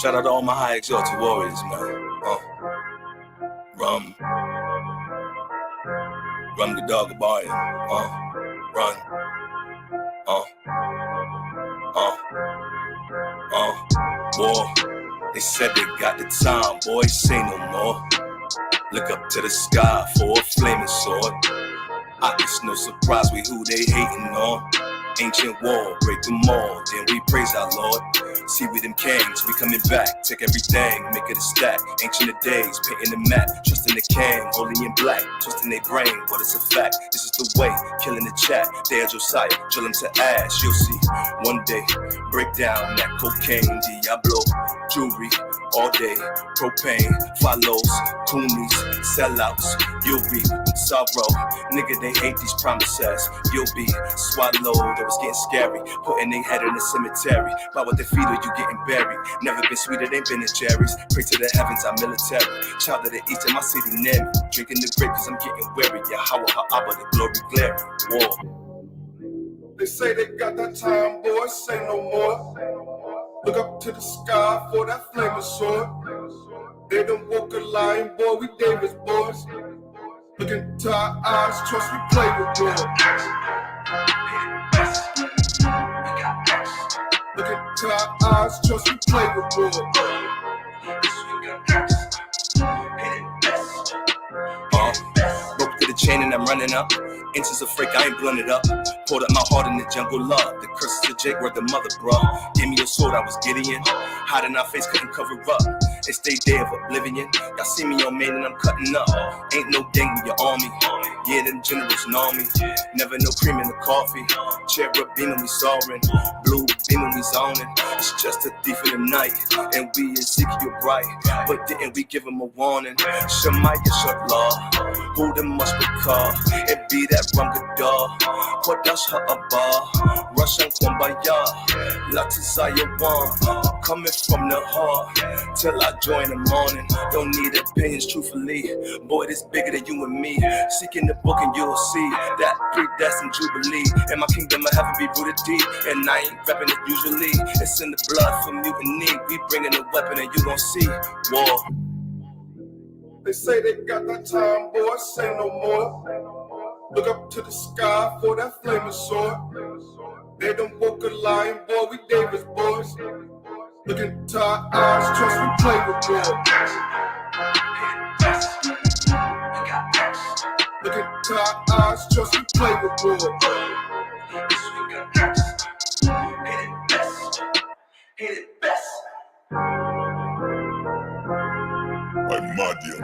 Shout out to all my high exalted warriors, man. Rum the dog a barring. Run. War. They said they got the time, boys, say no more. Look up to the sky for a flaming sword. It's no surprise we who they hating on. Ancient war, break them all, then we praise our Lord. See we them kings, we coming back, take everything, make it a stack. Ancient of days, painting the map, trusting the king, holy in black, twisting their brain, but it's a fact. This is the way, killing the chat. They are Josiah, drill them to ash. You'll see, one day, break down that cocaine, Diablo, jewelry, all day, propane, follows, coonies, sellouts. You'll be sorrow, nigga. They hate these promises. You'll be swallowed. It was getting scary, putting their head in the cemetery. By what they feed or you getting buried. Never been sweeter than Ben and Jerry's. Pray to the heavens, I'm military. Child of the east in my city near me. Drinking the grape cause I'm getting weary. Yahweh Ha'abba, the glory glaring. War. They say they got that time, boy, say no more. Look up to the sky for that flaming sword. They done woke a lion, boy, we Davis boys. Look into our eyes, trust we play with war. Look into our eyes, trust we play with war. Rope to the chain and I'm running up. Inches of freak, I ain't blunted up. Poured up my heart in the jungle love. The curses of Jake were the mother, bro. Gave me a sword, I was Gideon. Hiding our face, couldn't cover up. It stayed there of oblivion. Y'all see me on main and I'm cutting up. Ain't no dang with your army. Yeah, them generals know me. Never no cream in the coffee. Cherub beaming, we soaring. Blue beaming, we zoning. It's just a thief in the night. And we Ezekiel bright. But didn't we give him a warning? Shemaiah Shallah. Who them must be called? It be that Rum Gadar. Kodash Ha'abah. Russian Kumbaya. Latizaya Wan. Coming from the heart. Till I join the morning. Don't need opinions, truthfully. Boy, this bigger than you and me. Seek in the book and you'll see that predestined jubilee. And my kingdom of heaven be rooted deep. And I ain't repping it usually. It's in the blood for mutiny. We bringing a weapon and you gon' see war. They say they got that time, boy, say no more. Look up to the sky for that flaming sword. They done woke a lion, boy, we Davis boys. Look into our eyes, trust we play with war. Look into our eyes, trust we play with war. Hit it best. Madia,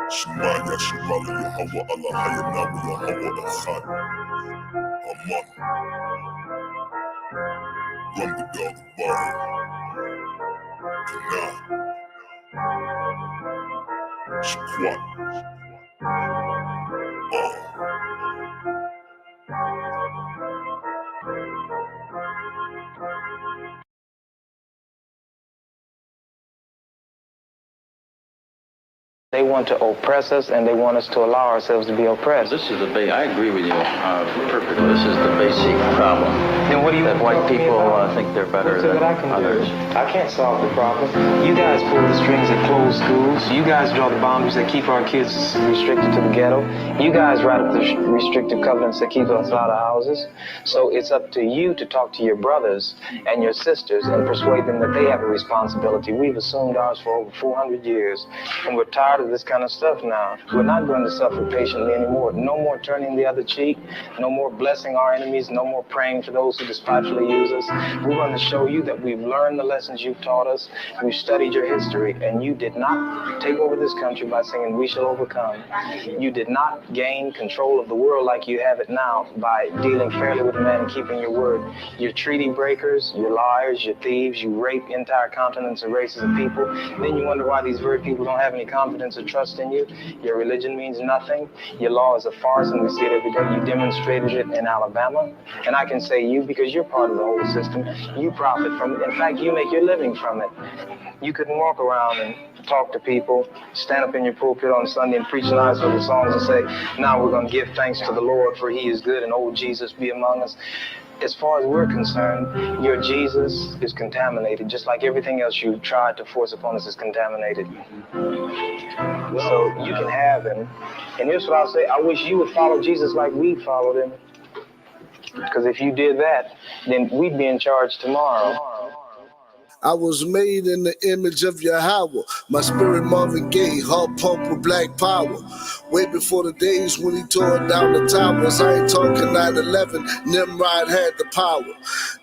Shemaya, Shemala, Yahweh, Allah, Hayanawa, Yahweh, Echad, Aman, Rum the dog, Bar, Kana, Squat, They want to oppress us, and they want us to allow ourselves to be oppressed. This is I agree with you perfectly. This is the basic problem. Then what do you that white people think they're better than others? I can't solve the problem. You guys pull the strings that close schools. You guys draw the boundaries that keep our kids restricted to the ghetto. You guys write up the restrictive covenants that keep us out of houses. So it's up to you to talk to your brothers and your sisters and persuade them that they have a responsibility. We've assumed ours for over 400 years, and we're tired of this kind of stuff now. We're not going to suffer patiently anymore. No more turning the other cheek. No more blessing our enemies. No more praying for those who despitefully use us. We're going to show you that we've learned the lessons you've taught us. We've studied your history, and you did not take over this country by singing "We Shall Overcome." You did not gain control of the world like you have it now by dealing fairly with man and keeping your word. You're treaty breakers, you're liars, you're thieves, you rape entire continents and races of people. Then you wonder why these very people don't have any confidence or trust in you. Your religion means nothing. Your law is a farce, and we see it every day. You demonstrated it in Alabama, and I can say you because you're part of the whole system. You profit from it. In fact, you make your living from it. You couldn't walk around and talk to people, stand up in your pulpit on Sunday and preach nice little songs and say, now we're going to give thanks to the Lord for he is good and old Jesus be among us. as far as we're concerned, your Jesus is contaminated, just like everything else you tried to force upon us is contaminated. So you can have him. And here's what I'll say. I wish you would follow Jesus like we followed him. Because if you did that, then we'd be in charge tomorrow. I was made in the image of Yahweh. My spirit Marvin Gaye, heart pumped with black power. Way before the days when he tore down the towers. I ain't talking 9/11, Nimrod had the power.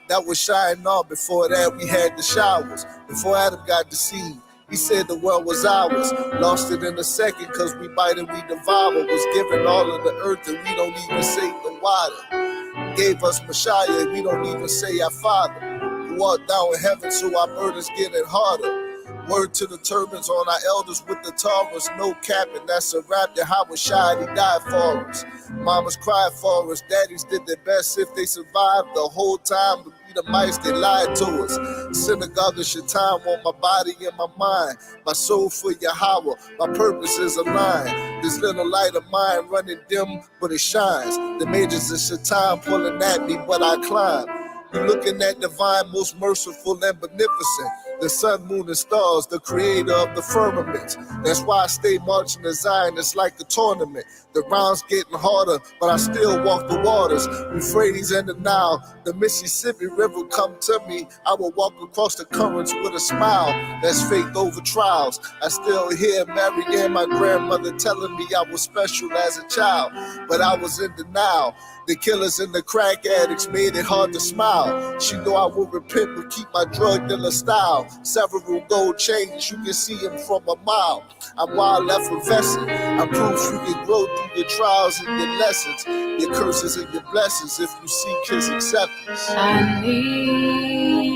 That was Shinar. Before that we had the showers. Before Adam got deceived, he said the world was ours. Lost it in a second cause we bite and we devour. Was given all of the earth and we don't even say the water. Gave us Messiah, we don't even say our Father. Who art thou in heaven, so our burdens getting harder. Word to the turbans on our elders with the Taurus, no capping, that's a rap. Yahweh Shai, he died for us. Mamas cried for us, daddies did their best if they survived the whole time. To be the mice, they lied to us. Synagogue of Shaitan on my body and my mind. My soul for Yahweh, my purpose is aligned. This little light of mine running dim, but it shines. The majors of Shaitan pulling at me, but I climb. You're looking at divine, most merciful and beneficent. The sun, moon, and stars, the creator of the firmament. That's why I stay marching to Zion, it's like a tournament. The rounds getting harder, but I still walk the waters. Euphrates and the Nile, the Mississippi River come to me. I will walk across the currents with a smile. That's faith over trials. I still hear Mary and my grandmother telling me I was special as a child, but I was in denial. The killers and the crack addicts made it hard to smile. She know I will repent but keep my drug dealer style. Several gold chains, you can see them from a mile. I'm wild effervescent. I'm proof you can grow through your trials and your lessons, your curses and your blessings if you seek his acceptance. I need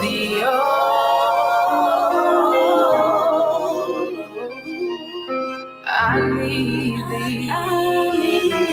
the I need thee. I need thee.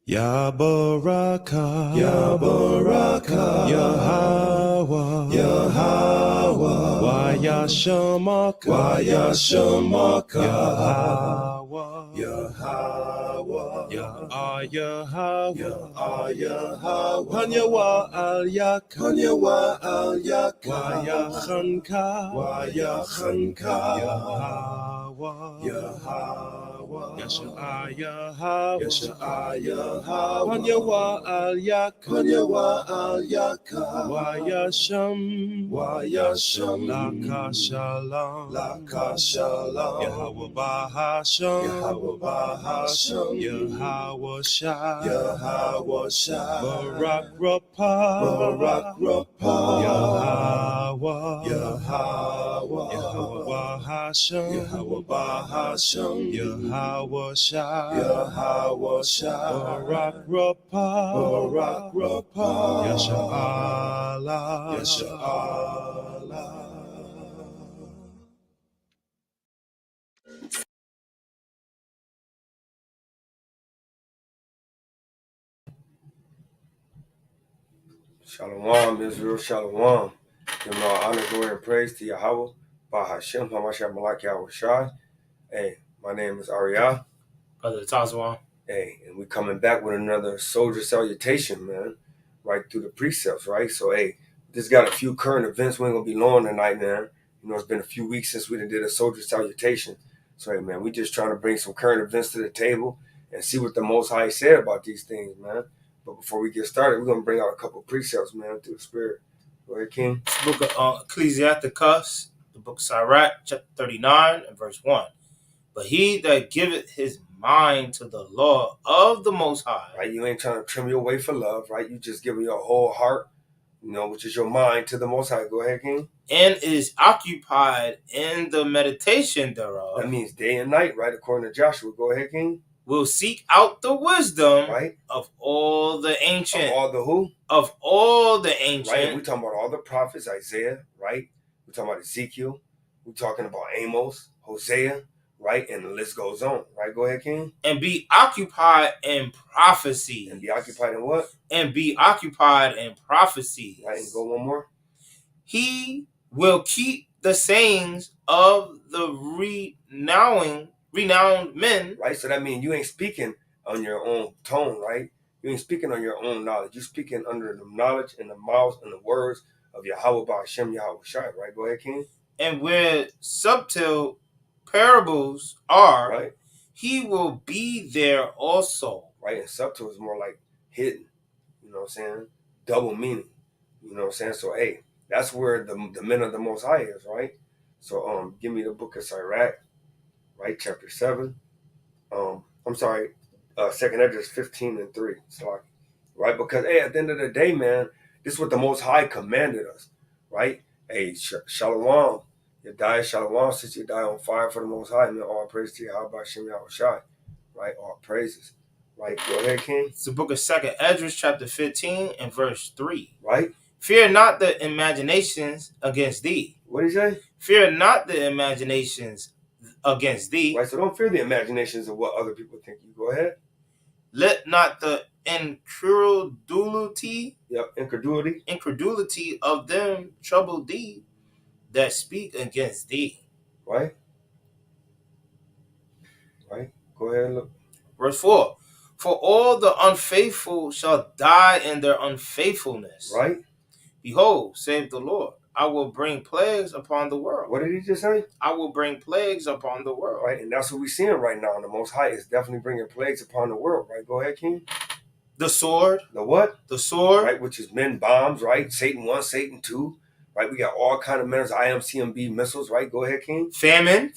Ya Baraka, Ya Baraka, Yahweh, Yahweh, Waya Shamaka, Waya Shamaka, Yahweh, Yahweh, Yahweh, Yahweh, Hanyawa Al Yak, Hanyawa Al Yak, Waya Khanka, Waya Khanka, Yahweh, Yahweh. Yasha'aya Hawa, Yasha'aya Hawa, Wanyawa Al Yak, Wanyawa Al Yak, Wayasham, Wayasham, Laka Shalom, Laka Shalom, Yahweh Bahasham, Yahweh Bahasham, Yahweh Shai, Yahweh Shai, Barak Rapah, Barak Rapah, Yahweh, Yahweh, Yahweh Bahasham, Yahweh Bahasham, Yahweh Shai, Yahweh Shai, Barak Rapah, Barak Rapah, Yasha'Allah, Yasha'Allah. Shalom, Israel, Shalom. Give all honor, glory, and praise to Yahweh, Bahashem, Hamashiach Malak Yahweh Shai. Hey, my name is Arya. Brother Tazwan. Hey, and we coming back with another soldier salutation, man. Right through the precepts, right? So, hey, just got a few current events. We ain't gonna be long tonight, man. You know, it's been a few weeks since we did a soldier salutation. So, hey, man, we just trying to bring some current events to the table and see what the Most High said about these things, man. But before we get started, we're gonna bring out a couple precepts, man, through the Spirit. Go ahead, King. Book of Ecclesiasticus, the book of Sirach, chapter 39 and verse 1. But he that giveth his mind to the law of the Most High. Right, you ain't trying to trim your way for love, right? You just giving your whole heart which is your mind, to the Most High. Go ahead, King. And is occupied in the meditation thereof. That means day and night, right? According to Joshua. Go ahead, King. Will seek out the wisdom right? of all the ancient. Of all the who? Of all the ancient. Right? We're talking about all the prophets, Isaiah, right? We're talking about Ezekiel. We're talking about Amos, Hosea, right? And the list goes on, right? Go ahead, King. And be occupied in prophecy. And be occupied in what? And be occupied in prophecy. Right, and go one more. He will keep the sayings of the renowned men. Right, so that means you ain't speaking on your own tone, right? You ain't speaking on your own knowledge. You're speaking under the knowledge and the mouth and the words of Yahweh Ba'Shem Yahweh Shai, right? Go ahead, King. And where subtle parables are, right, he will be there also. Right, and subtle is more like hidden, you know what I'm saying? Double meaning, you know what I'm saying? So, hey, that's where the men of the Most High is, right? So, give me the book of Sirach, right? Chapter 7. I'm sorry, 2nd Esdras 15 and 3. Sorry. Right? Because, hey, at the end of the day, man, this is what the Most High commanded us, right? Hey, Shalom. Yedai Shalom, since you die on fire for the Most High, man, all praise to Yahweh Shem Yahweh Shai, right? All praises. Right? Go ahead, King. It's the book of 2nd Esdras, chapter 15 and verse 3. Right? Fear not the imaginations against thee. What did he say? Fear not the imaginations against thee. Right, so don't fear the imaginations of what other people think you. Go ahead. Let not the incredulity of them trouble thee that speak against thee. Right? Right? Go ahead and look. Verse 4. For all the unfaithful shall die in their unfaithfulness. Right? Behold, save the Lord, I will bring plagues upon the world. What did he just say? I will bring plagues upon the world. Right, and that's what we're seeing right now. The Most High is definitely bringing plagues upon the world. Right? Go ahead, King. The sword. The what? The sword. Right, which is men bombs, right? Satan 1, Satan 2. Right, we got all kind of missiles, IMCMB missiles, right? Go ahead, King. Famine.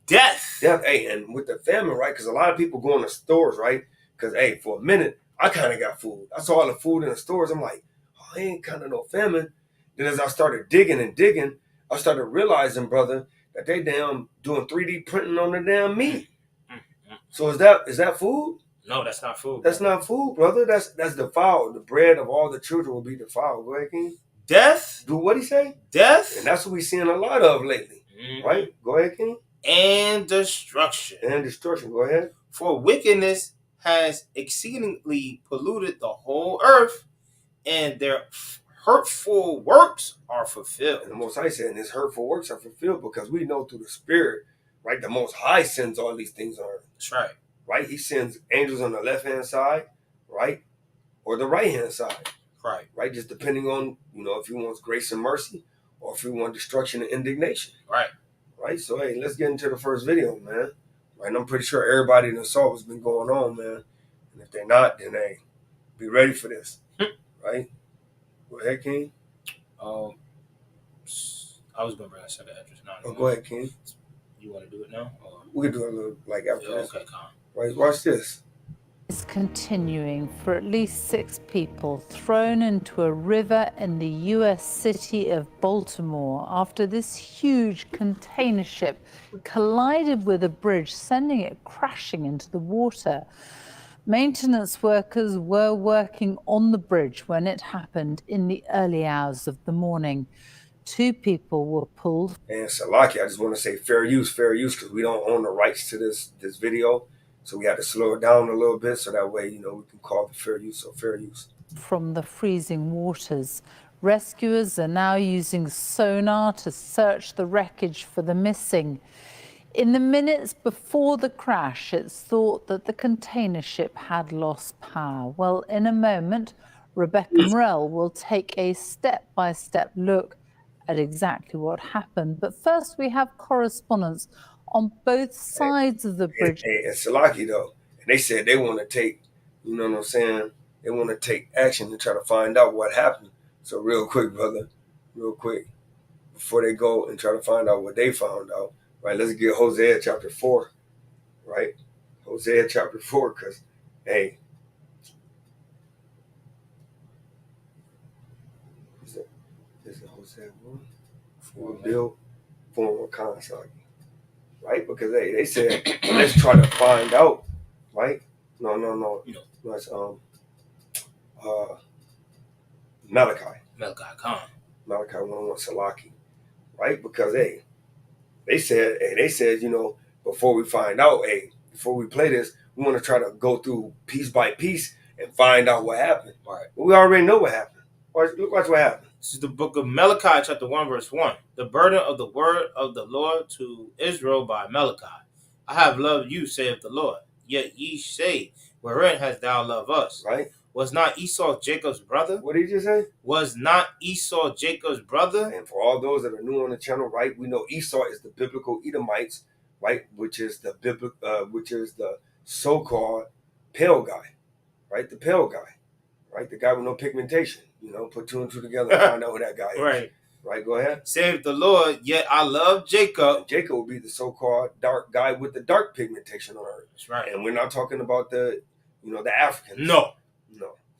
Death. Hey, and with the famine, right? Because a lot of people go in the stores, right? Because, hey, for a minute, I kind of got food. I saw all the food in the stores. I'm like, oh, I ain't kind of no famine. Then as I started digging, I started realizing, brother, that they damn doing 3D printing on the damn meat. So is that food? No, that's not food. That's not food, brother. That's defiled. The bread of all the children will be defiled. Go ahead, King. Death. Do what he say? Death. And that's what we're seeing a lot of lately. Right? Go ahead, King. And destruction. Go ahead. For wickedness has exceedingly polluted the whole earth, and their hurtful works are fulfilled. And the Most High said, and his hurtful works are fulfilled because we know through the Spirit, right, the Most High sends all these things on earth. That's right. Right? He sends angels on the left-hand side, right, or the right-hand side. Right. Right? Just depending on, if he wants grace and mercy or if he wants destruction and indignation. Right. Right? So, hey, let's get into the first video, man. Right? And I'm pretty sure everybody that saw what's been going on, man. And if they're not, then, hey, be ready for this. Right? Go ahead, King. I was going to bring a 2nd Esdras. Go ahead, King. You want to do it now? Or? We can do it a little, after this. Okay, calm. Right, watch this. Is continuing for at least 6 people thrown into a river in the U.S. city of Baltimore after this huge container ship collided with a bridge, sending it crashing into the water. Maintenance workers were working on the bridge when it happened in the early hours of the morning. 2 people were pulled. And Salaki, I just want to say fair use, because we don't own the rights to this video. So we had to slow it down a little bit so that way, we can call it fair use. So fair use. From the freezing waters. Rescuers are now using sonar to search the wreckage for the missing. In the minutes before the crash, it's thought that the container ship had lost power. Well, in a moment, Rebecca Morell will take a step-by-step look at exactly what happened. But first, we have correspondence on both sides of the bridge. And Salaki, though, and they said they want to take, you know what I'm saying? They want to take action to try to find out what happened. So real quick, brother, before they go and try to find out what they found out, right, let's get Hosea chapter 4, right? Hosea chapter 4, because, hey, said, we build form of concept, right? Because they said, let's try to find out, right? No, it's Malachi Khan. Malachi 1:1 Salaki, right? Because they said, before we find out, before we play this, we want to try to go through piece by piece and find out what happened. Right. But we already know what happened. Watch what happened. This is the book of Malachi, chapter 1, verse 1. The burden of the word of the Lord to Israel by Malachi. I have loved you, saith the Lord. Yet ye say, wherein hast thou loved us? Right. Was not Esau Jacob's brother? What did you say? Was not Esau Jacob's brother? And for all those that are new on the channel, right, we know Esau is the biblical Edomites, right, which is the so-called pale guy, right, the pale guy, right, the guy with no pigmentation. Put two and two together and find out who that guy is. Right. Right, go ahead. Save the Lord, yet I love Jacob. And Jacob will be the so-called dark guy with the dark pigmentation on earth. That's right. And we're not talking about the Africans. No.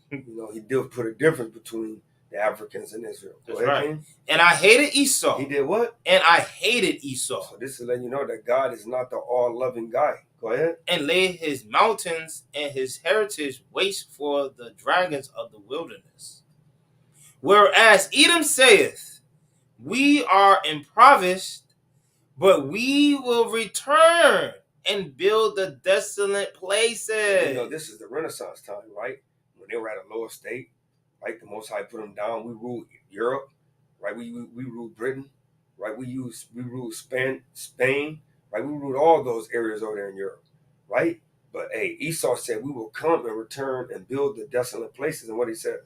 He did put a difference between the Africans and Israel. That's right. King. And I hated Esau. He did what? And I hated Esau. So this is letting you know that God is not the all-loving guy. Go ahead. And laid his mountains and his heritage waste for the dragons of the wilderness. Whereas Edom saith, we are impoverished, but we will return and build the desolate places. This is the Renaissance time, right? When they were at a lower state, right? The Most High put them down. We ruled Europe, right? We ruled Britain, right? We ruled Spain, right? We ruled all those areas over there in Europe, right? But Esau said, we will come and return and build the desolate places. And what he says?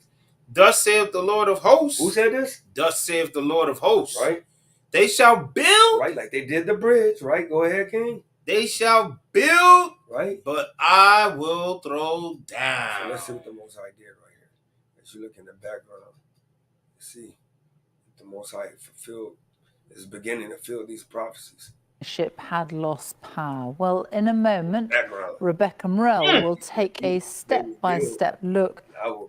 Thus saith the Lord of hosts. Who said this? Thus saith the Lord of hosts. Right? They shall build. Right, like they did the bridge, right? Go ahead, King. They shall build. Right? But I will throw down. So let's see what the Most High did right here. As you look in the background, see the Most High is beginning to fulfill these prophecies. Ship had lost power. Well, in a moment, Rebecca Morell will take a step-by-step look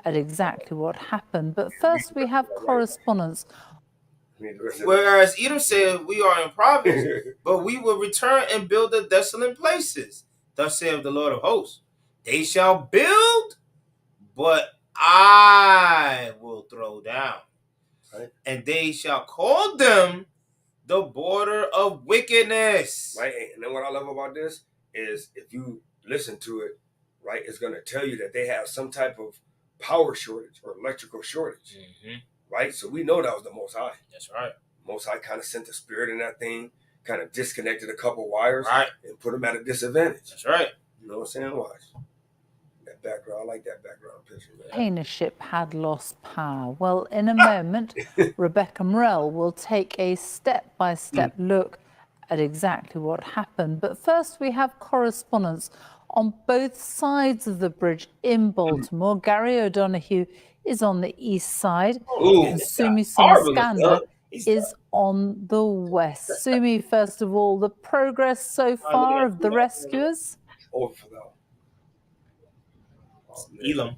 at exactly what happened. But first, we have correspondence. Whereas Edom said, we are impoverished, but we will return and build the desolate places. Thus saith the Lord of hosts. They shall build, but I will throw down. Right. And they shall call them the border of wickedness. Right. And then what I love about this is if you listen to it, right, it's going to tell you that they have some type of power shortage or electrical shortage. Mm-hmm. Right. So we know that was the Most High. That's right. Most High kind of sent the spirit in that thing, kind of disconnected a couple wires, right, and put them at a disadvantage. That's right. You know what I'm saying? Watch. That background, I like that background picture. Container ship had lost power. Well, in a moment, Rebecca Morell will take a step-by-step look at exactly what happened. But first, we have correspondence on both sides of the bridge in Baltimore. Gary O'Donoghue is on the east side, and Sumi Somaskanda is on the west. Sumi, first of all, the progress so far of the rescuers? Over for that. Elam.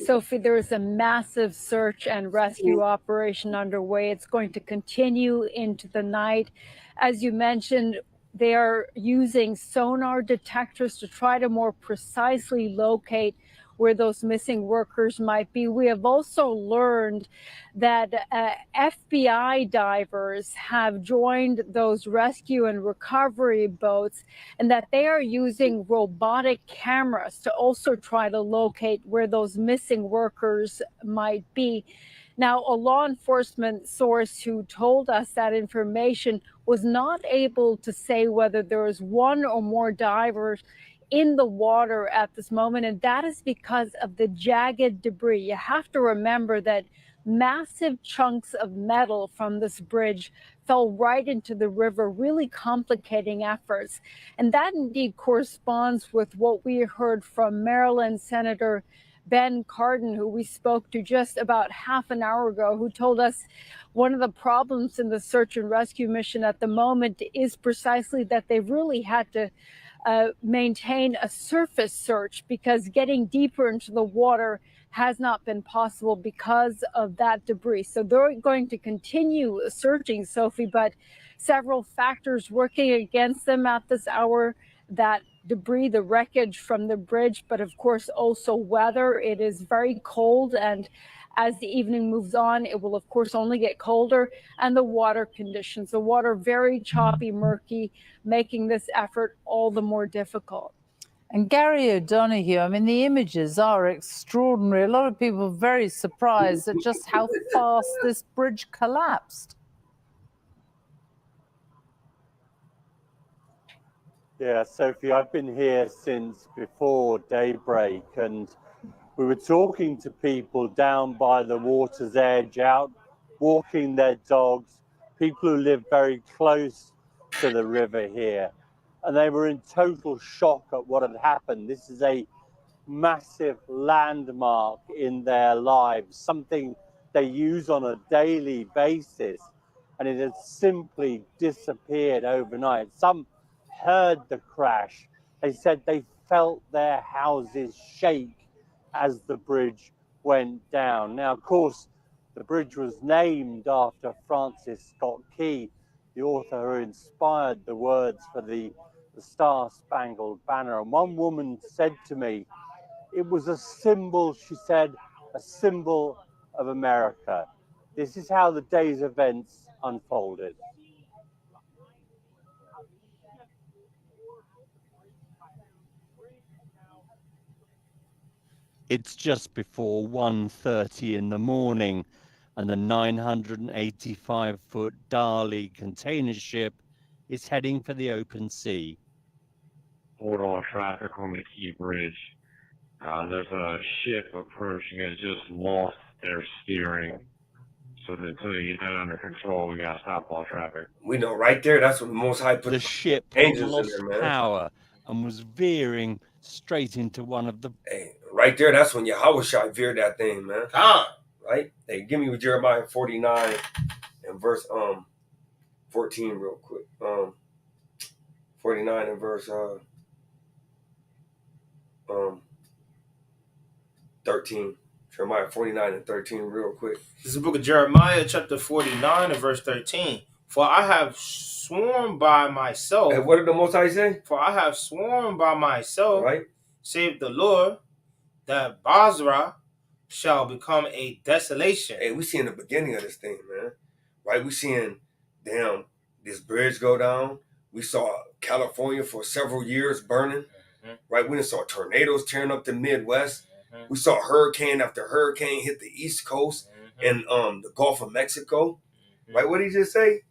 Sophie, there is a massive search and rescue operation underway. It's going to continue into the night. As you mentioned, they are using sonar detectors to try to more precisely locate where those missing workers might be. We have also learned that FBI divers have joined those rescue and recovery boats, and that they are using robotic cameras to also try to locate where those missing workers might be. Now, a law enforcement source who told us that information was not able to say whether there was one or more divers in the water at this moment, and that is because of the jagged debris. You have to remember that massive chunks of metal from this bridge fell right into the river, really complicating efforts. And that indeed corresponds with what we heard from Maryland Senator Ben Cardin, who we spoke to just about half an hour ago, who told us one of the problems in the search and rescue mission at the moment is precisely that they've really had to maintain a surface search, because getting deeper into the water has not been possible because of that debris. So they're going to continue searching, Sophie, but several factors working against them at this hour. That debris, the wreckage from the bridge, but of course also weather. It is very cold, and as the evening moves on, it will of course only get colder, and the water conditions, the water very choppy, murky, making this effort all the more difficult. And Gary O'Donoghue, I mean, the images are extraordinary. A lot of people are very surprised at just how fast this bridge collapsed. Yeah, Sophie, I've been here since before daybreak, and we were talking to people down by the water's edge, out walking their dogs, people who live very close to the river here, and they were in total shock at what had happened. This is a massive landmark in their lives, something they use on a daily basis, and it had simply disappeared overnight. Some heard the crash. They said they felt their houses shake as the bridge went down. Now, of course, the bridge was named after Francis Scott Key, the author who inspired the words for the Star-Spangled Banner. And one woman said to me, it was a symbol, she said, a symbol of America. This is how the day's events unfolded. It's just before 1:30 in the morning, and the 985-foot Dali container ship is heading for the open sea. Hold on traffic on the Key Bridge. There's a ship approaching. It just lost their steering. So until you get that under control, we gotta stop all traffic. We know right there, that's what the Most High put The ship angels lost in there, man. power and was veering straight into one of the... Hey, right there, that's when Yahushua veered that thing, man. Right? Hey, give me Jeremiah 49 and verse 14 real quick. 49 and verse 13. Jeremiah 49 and 13 real quick. This is the book of Jeremiah, chapter 49 and verse 13. For I have sworn by myself. And what did the Most High say? For I have sworn by myself, right? Save the Lord, that Basra shall become a desolation. Hey, we seeing the beginning of this thing, man. Right? We seeing, damn, this bridge go down. We saw California for several years burning. Right? We saw tornadoes tearing up the Midwest. We saw hurricane after hurricane hit the East Coast and the Gulf of Mexico. Right? What did he just say?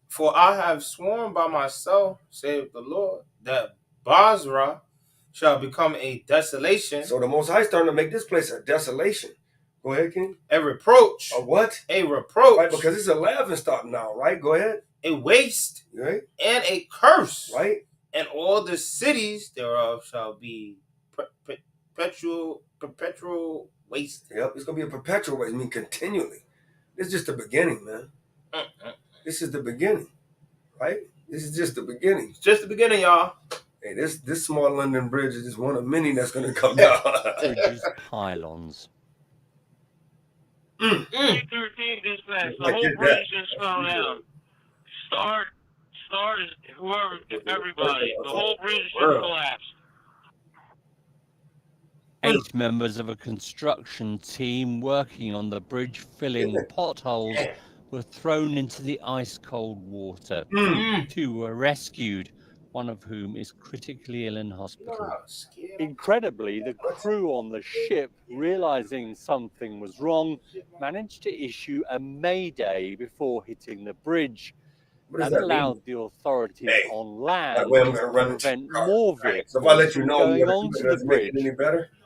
For I have sworn by myself, save the Lord, that Basra shall become a desolation. So the Most High starting to make this place a desolation. Go ahead, King. A reproach. A what? A reproach. Right, because it's a laughing stock now, right? Go ahead. A waste. Right. And a curse. Right. And all the cities thereof shall be perpetual waste. Yep, it's going to be a perpetual waste. I mean, continually. This is just the beginning, man. This is the beginning, right? This is just the beginning. It's just the beginning, y'all. Hey, this small London Bridge is just one of many that's going to come down. Bridges, pylons. 313 dispatch. The whole bridge just fell down. Start is whoever, everybody. The whole bridge just collapsed. 8 members of a construction team working on the bridge filling potholes were thrown into the ice-cold water. 2 were rescued, one of whom is critically ill in hospital. Incredibly, the crew on the ship, realizing something was wrong, managed to issue a mayday before hitting the bridge. That allowed the authorities on land to prevent more vehicles from going onto the bridge,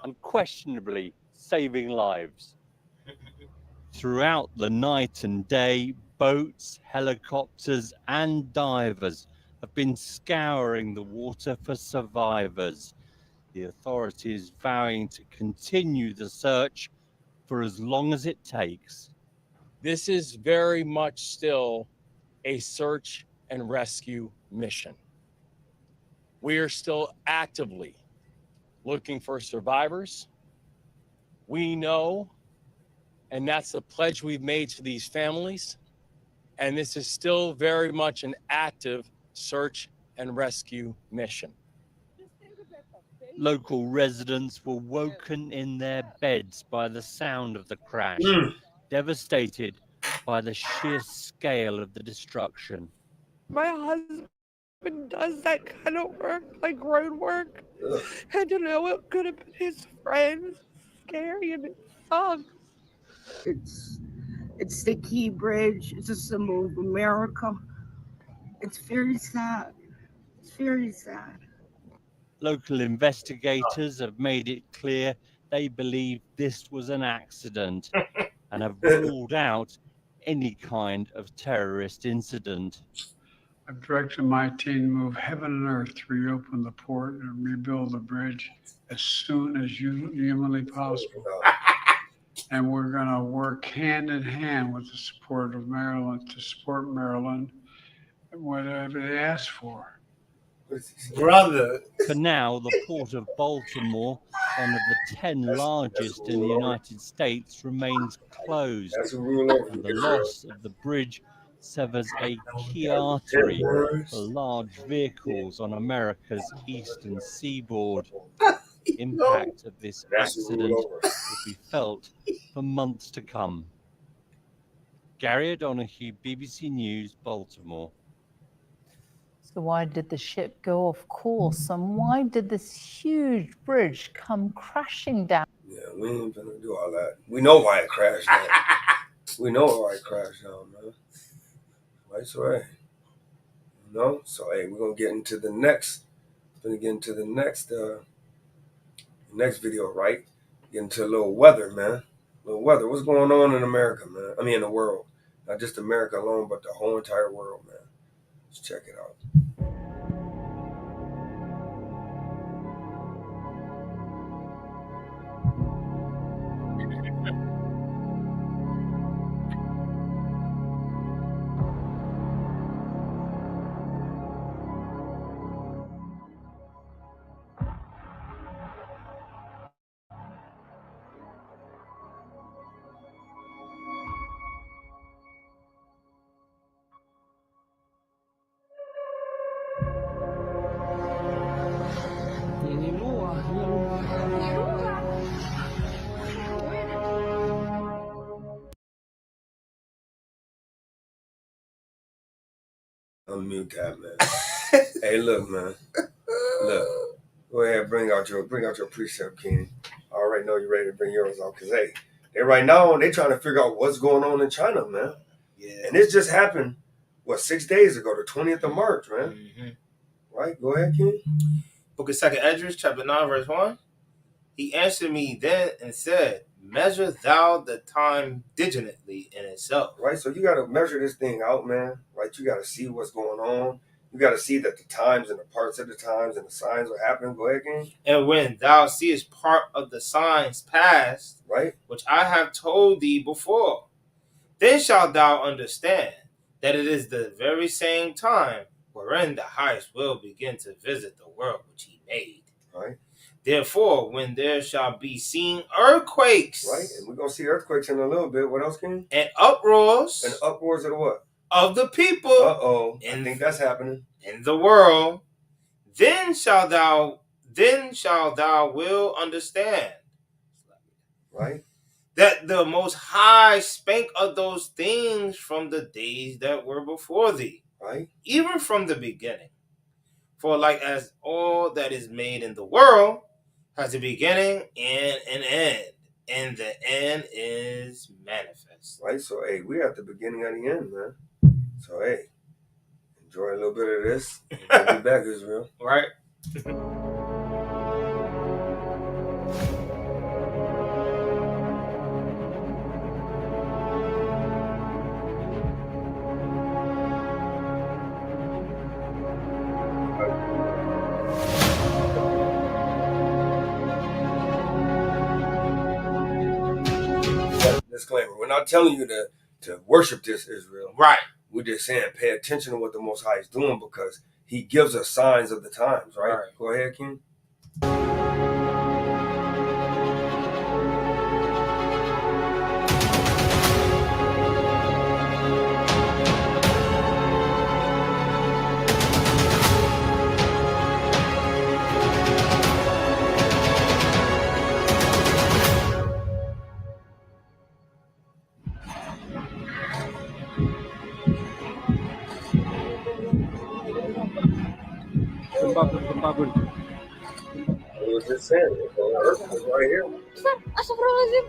unquestionably saving lives. Throughout the night and day, boats, helicopters, and divers have been scouring the water for survivors. The authorities vowing to continue the search for as long as it takes. This is very much still a search and rescue mission. We are still actively looking for survivors. We know, and that's the pledge we've made to these families. And this is still very much an active search and rescue mission. Local residents were woken in their beds by the sound of the crash, devastated by the sheer scale of the destruction. My husband does that kind of work, like road work. And to know it could have been his friend, scary, and it sucks. It's the Key Bridge. It's a symbol of America. It's very sad. It's very sad. Local investigators have made it clear they believe this was an accident and have ruled out any kind of terrorist incident. I've directed my team to move heaven and earth to reopen the port and rebuild the bridge as soon as humanly possible. And we're going to work hand in hand with the support of Maryland to support Maryland and whatever they ask for. Brother. For now, the port of Baltimore, one of the 10 largest in the United States, remains closed, and the loss of the bridge severs a key artery for large vehicles on America's eastern seaboard. The impact of this accident will be felt for months to come. Gary O'Donoghue, BBC News, Baltimore. So why did the ship go off course, and why did this huge bridge come crashing down? Yeah, we ain't gonna do all that. We know why it crashed down. We know why it crashed down, man. That's right. You know? So hey, we're gonna get into the next next video, right? Get into a little weather, man. A little weather. What's going on in America, man? I mean in the world. Not just America alone, but the whole entire world, man. Let's check it out. Unmute that, man. Hey, look, man. Look. Go ahead, bring out your precept, King. I already know you're ready to bring yours out, cause hey, they right now they trying to figure out what's going on in China, man. Yeah. And this just happened, 6 days ago, the 20th of March, man. Mm-hmm. Right? Go ahead, King. Book of 2 Esdras, chapter 9, verse 1. He answered me then and said, measure thou the time diligently in itself. Right? So you got to measure this thing out, man. Right? You got to see what's going on. You got to see that the times and the parts of the times and the signs are happening. Go ahead, King. And when thou seest part of the signs past, right, which I have told thee before, then shalt thou understand that it is the very same time wherein the highest will begin to visit the world which he made. Right. Therefore, when there shall be seen earthquakes. Right, and we're going to see earthquakes in a little bit. What else, King? And uproars. And uproars of what? Of the people. Uh-oh. I think that's happening. In the world. Then shall thou will understand. Right. That the Most High spake of those things from the days that were before thee. Right. Even from the beginning. For like as all that is made in the world has a beginning and an end. And the end is manifest. Right. So, hey, we're at the beginning of the end, man. So, hey, enjoy a little bit of this. We'll be back, Israel. Right. Disclaimer: we're not telling you to worship this, Israel. Right. We're just saying pay attention to what the Most High is doing, because he gives us signs of the times, right? Right. Go ahead, King. It was just saying, earthquake right here. Astagfirullahaladzim.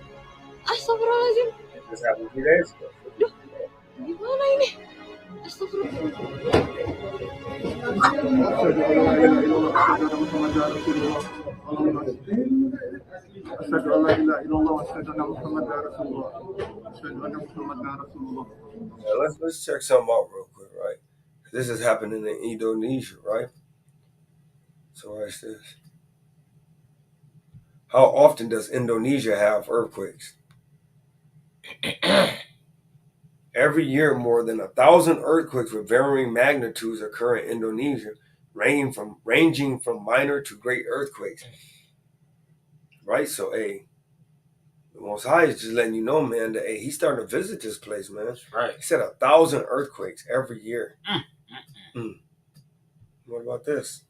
Astagfirullahaladzim. It just happened 2 days ago. Duh, gimana ini? Now let's check something out real quick, right? This is happening in Indonesia, right? So watch this. How often does Indonesia have earthquakes? Every year, more than 1,000 earthquakes with varying magnitudes occur in Indonesia, ranging from minor to great earthquakes. Right? So, the Most High is just letting you know, man, that he's starting to visit this place, man. Right. He said 1,000 earthquakes every year. What about this?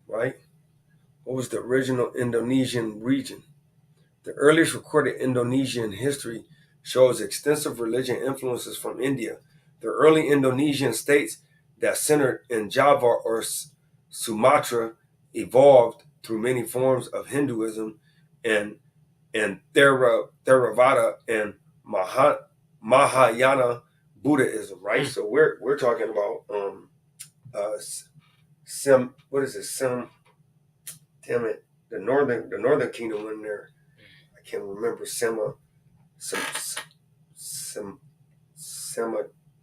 Right? What was the original Indonesian region? The earliest recorded Indonesian history shows extensive religion influences from India. The early Indonesian states that centered in Java or Sumatra evolved through many forms of Hinduism and Theravada and Mahayana Buddhism, right? So we're talking about the northern kingdom in there. I can't remember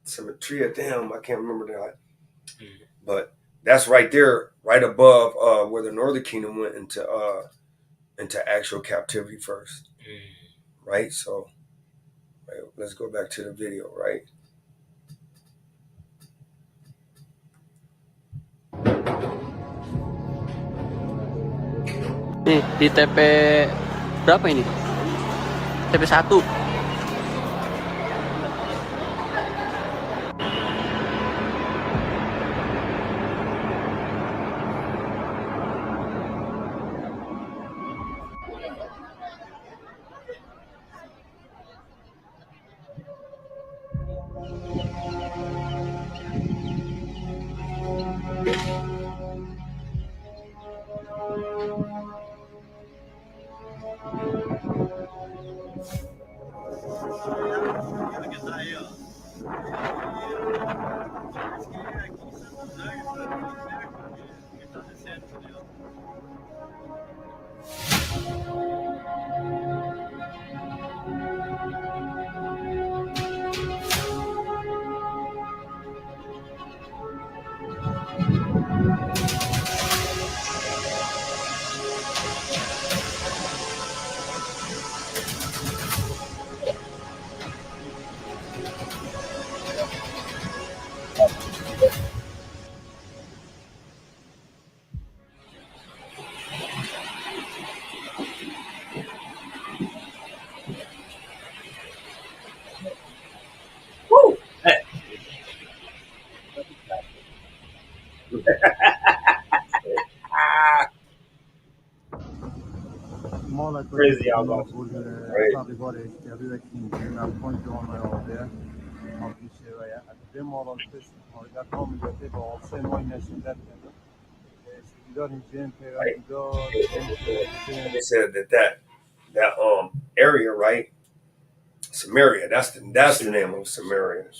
Symmetria. Damn, I can't remember that. But that's right there, right above where the northern kingdom went into actual captivity first. Right? So let's go back to the video, right? Nih, di TP berapa ini? TP 1. Crazy how they said that area, right? Samaria. That's the name of Samaria.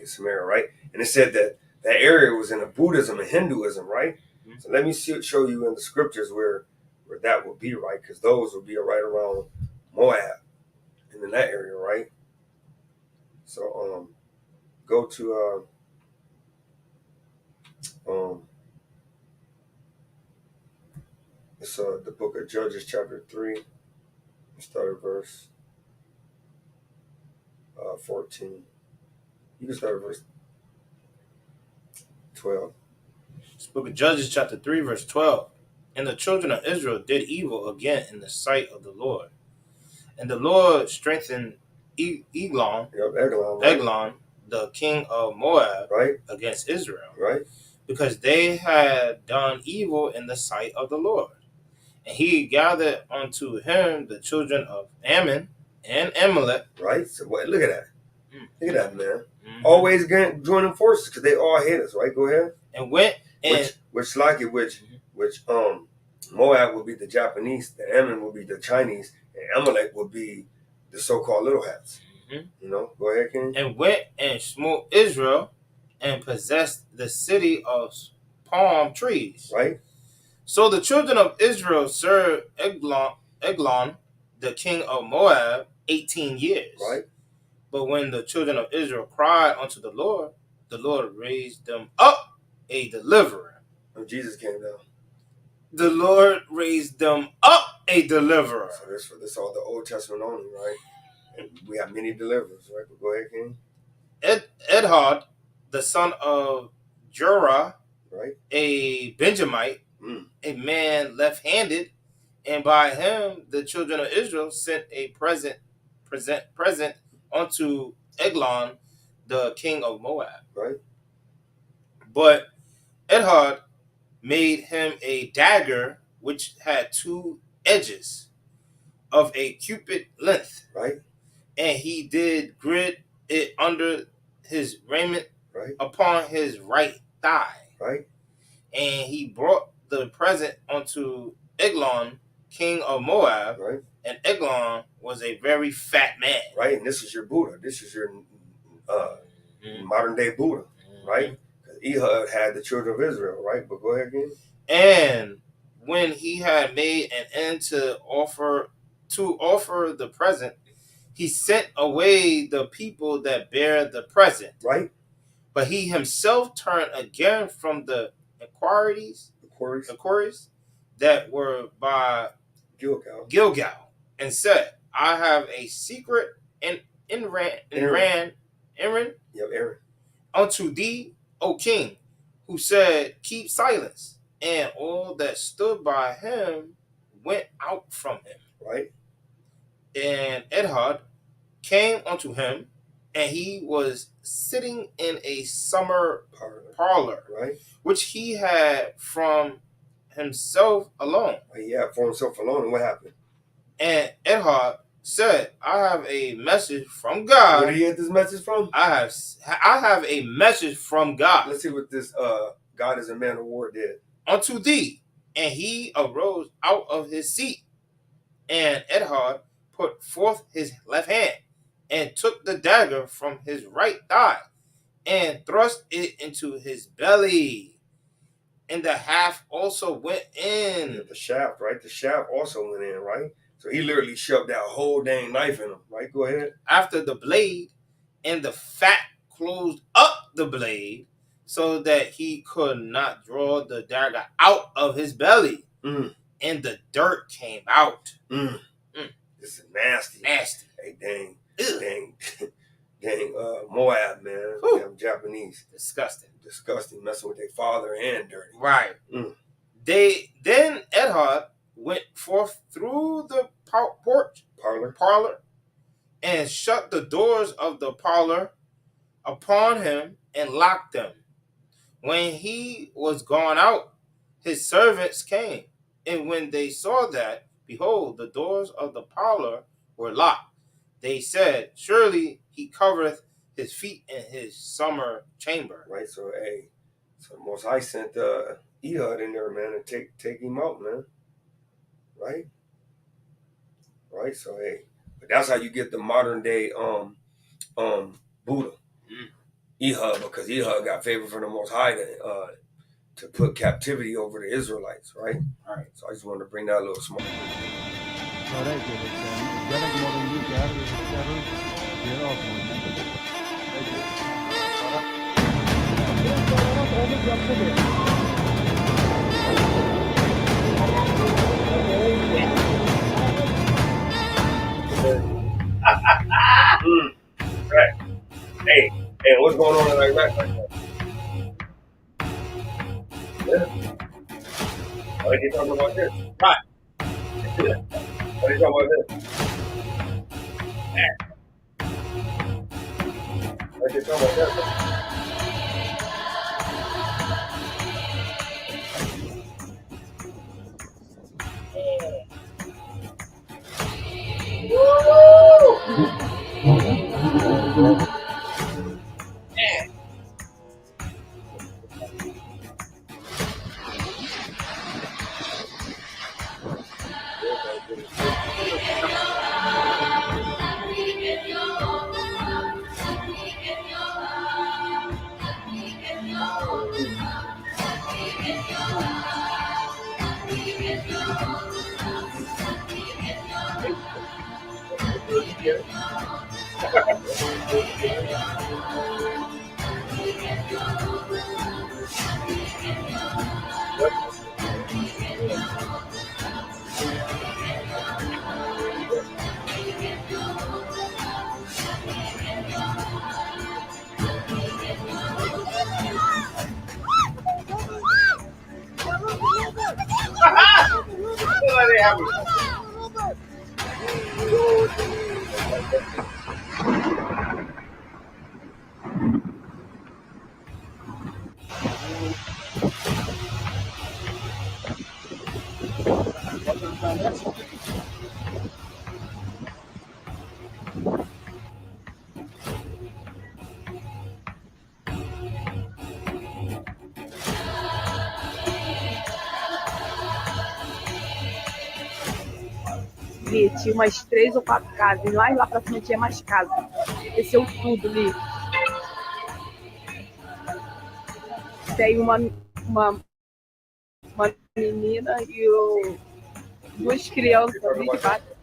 Samaria, right? And it said that area was in a Buddhism and Hinduism, right? So let me show you in the scriptures where that would be, right? Because those would be right around Moab and in that area, right? So go to it's the book of Judges, chapter 3. Start at verse 14. You can start at verse 12. This book of Judges, chapter 3, verse 12. And the children of Israel did evil again in the sight of the Lord. And the Lord strengthened Eglon, Eglon, the king of Moab, right, against Israel, right, because they had done evil in the sight of the Lord. And he gathered unto him the children of Ammon and Amalek. Right? So look at that. Look at that, man. Always joining forces because they all hate us, right? Go ahead. And went and which Moab would be the Japanese, the Ammon would be the Chinese, and Amalek would be the so-called little hats. You know, go ahead, King. And went and smote Israel and possessed the city of palm trees. Right. So the children of Israel served Eglon, the king of Moab, 18 years. Right. But when the children of Israel cried unto the Lord raised them up a deliverer. When Jesus came down. The Lord raised them up a deliverer. So this all the Old Testament only, right? And we have many deliverers, right? But go ahead, King. Edhad, the son of Jurah, right, a Benjamite, a man left-handed, and by him the children of Israel sent a present unto Eglon, the king of Moab. Right. But Edhad made him a dagger which had 2 edges of a cubit length. Right. And he did grid it under his raiment, right, upon his right thigh. Right. And he brought the present unto Eglon, king of Moab. Right. And Eglon was a very fat man. Right. And this is your Buddha. This is your modern day Buddha. Right. Because Ehud had the children of Israel. Right. But go ahead again. And when he had made an end to offer the present, he sent away the people that bear the present. Right. But he himself turned again from the inquiries that were by Gilgal, and said, I have a secret Aaron unto thee, O king, who said, keep silence. And all that stood by him went out from him. Right. And Edhad came unto him, and he was sitting in a summer parlor, right, which he had from himself alone. He had for himself alone, and what happened? And Edhad said, I have a message from God. Where did he get this message from? I have a message from God. Let's see what this God is a man of war did. Unto thee. And he arose out of his seat, and Edhad put forth his left hand, and took the dagger from his right thigh, and thrust it into his belly. And the half also went in. Yeah, the shaft, right? The shaft also went in, right? So he literally shoved that whole dang knife in him, right? Go ahead. After the blade, and the fat closed up the blade, so that he could not draw the dagger out of his belly. And the dirt came out. This is nasty. Nasty. Hey, dang, Moab, man. Damn Japanese. Disgusting, messing with their father and dirty. Right. Then Edhad went forth through the parlor, and shut the doors of the parlor upon him, and locked them. When he was gone out, his servants came, and when they saw that, behold, the doors of the parlor were locked, they said, surely he covereth his feet in his summer chamber. Right, so the Most High sent Ehud in there, man, and take him out, man. Right? Right, so but that's how you get the modern day Buddha. Ehud, because Ehud got favor from the Most High to put captivity over the Israelites, right? All right. So I just wanted to bring that a little small. Right. Hey, what's going on in Iraq right now? about this. Right. What are you talking about this? What are you talking about this? Li, tinha umas 3 ou 4 casas, e lá pra cima tinha mais casas. Desceu tudo, Li. Tem uma menina e duas crianças ali debaixo.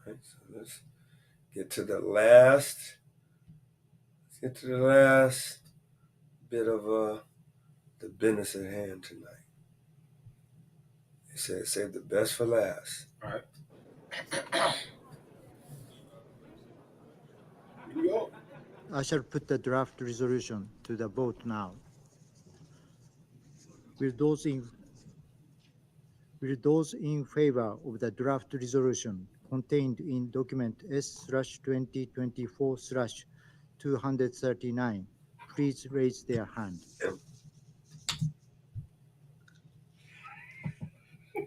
Right, so let's get to the last. Let's get to the last bit of the business at hand tonight. They said save the best for last. All right. I shall put the draft resolution to the vote now. Will those in favor of the draft resolution contained in document S/2024/239 please raise their hand?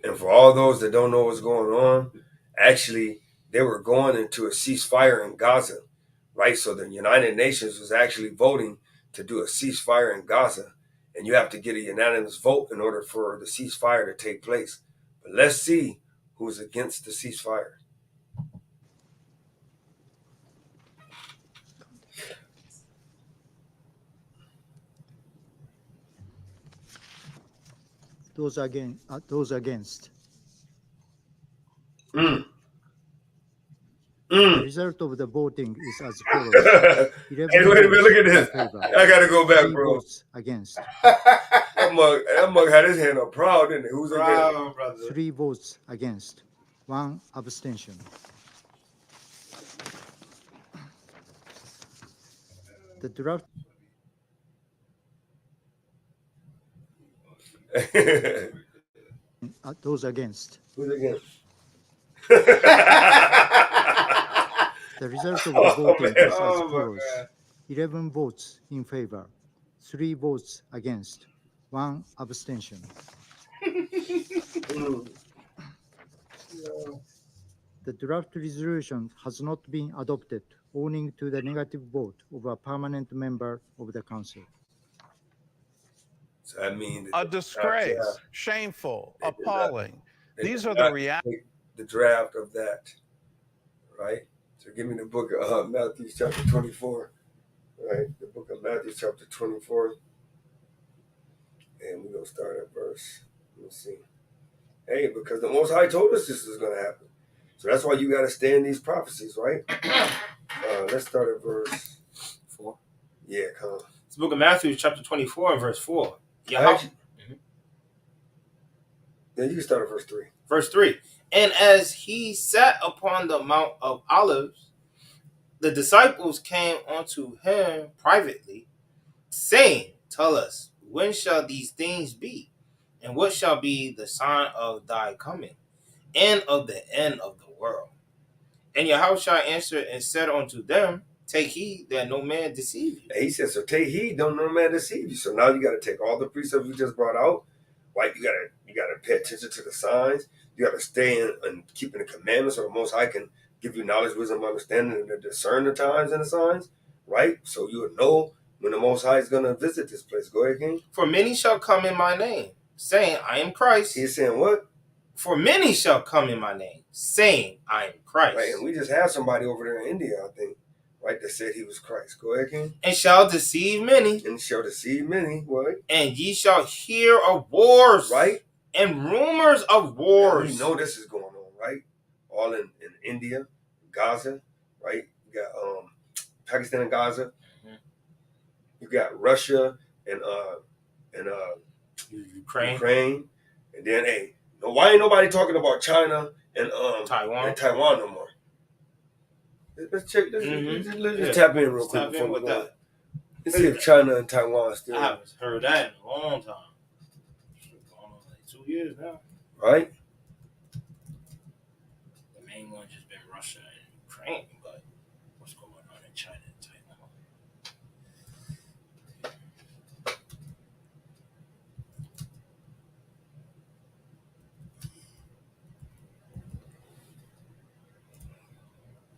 And for all those that don't know what's going on, actually, they were going into a ceasefire in Gaza, right? So the United Nations was actually voting to do a ceasefire in Gaza, and you have to get a unanimous vote in order for the ceasefire to take place. But let's see who's against the ceasefire. Those against. The result of the voting is as follows. Hey, wait a minute, look at this. I gotta go back, 3 bro. votes against. That mug had his hand up proud, didn't he? Who's against? 3 votes against. 1 abstention. The draft. Those against. Who's against? The result of the voting is as follows. 11 votes in favor, 3 votes against, 1 abstention. The draft resolution has not been adopted owing to the negative vote of a permanent member of the council. So I mean, A disgrace, shameful, appalling. These are the the realities. the draft of that, right? So give me the book of Matthew chapter 24, right? The book of Matthew chapter 24, and we're gonna start at verse. Let's see. Hey, because the Most High told us this is gonna happen, so that's why you got to stay in these prophecies, right? Let's start at verse 4. Yeah, come on. It's the book of Matthew, chapter 24, and verse 4. Yeah, you can start at verse 3. Verse 3. And as he sat upon the Mount of Olives, the disciples came unto him privately, saying, Tell us, when shall these things be? And what shall be the sign of thy coming, and of the end of the world? And Yahushua answered and said unto them, Take heed that no man deceive you. And he said, so take heed, don't no man deceive you. So now you got to take all the precepts we just brought out. Like you gotta pay attention to the signs. You got to stay in and keeping the commandments, so the Most High can give you knowledge, wisdom, understanding, and to discern the times and the signs, right? So you would know when the Most High is going to visit this place. Go ahead, King. For many shall come in my name, saying, I am Christ. He's saying what? For many shall come in my name, saying, I am Christ. Right, and we just had somebody over there in India, I think, right, that said he was Christ. Go ahead, King. And shall deceive many. And shall deceive many, what? And ye shall hear of wars. Right. And rumors of wars. We know this is going on, right? All in India, Gaza, right? You got Pakistan and Gaza. Mm-hmm. You got Russia and Ukraine. And then, hey, why ain't nobody talking about China and Taiwan no more? Let's check this. Let's just tap in real quick before we go. Let's see if China and Taiwan still. I haven't heard that in a long time. It's going on like 2 years now. Right? The main one just been Russia and Ukraine, but what's going on in China and Taiwan?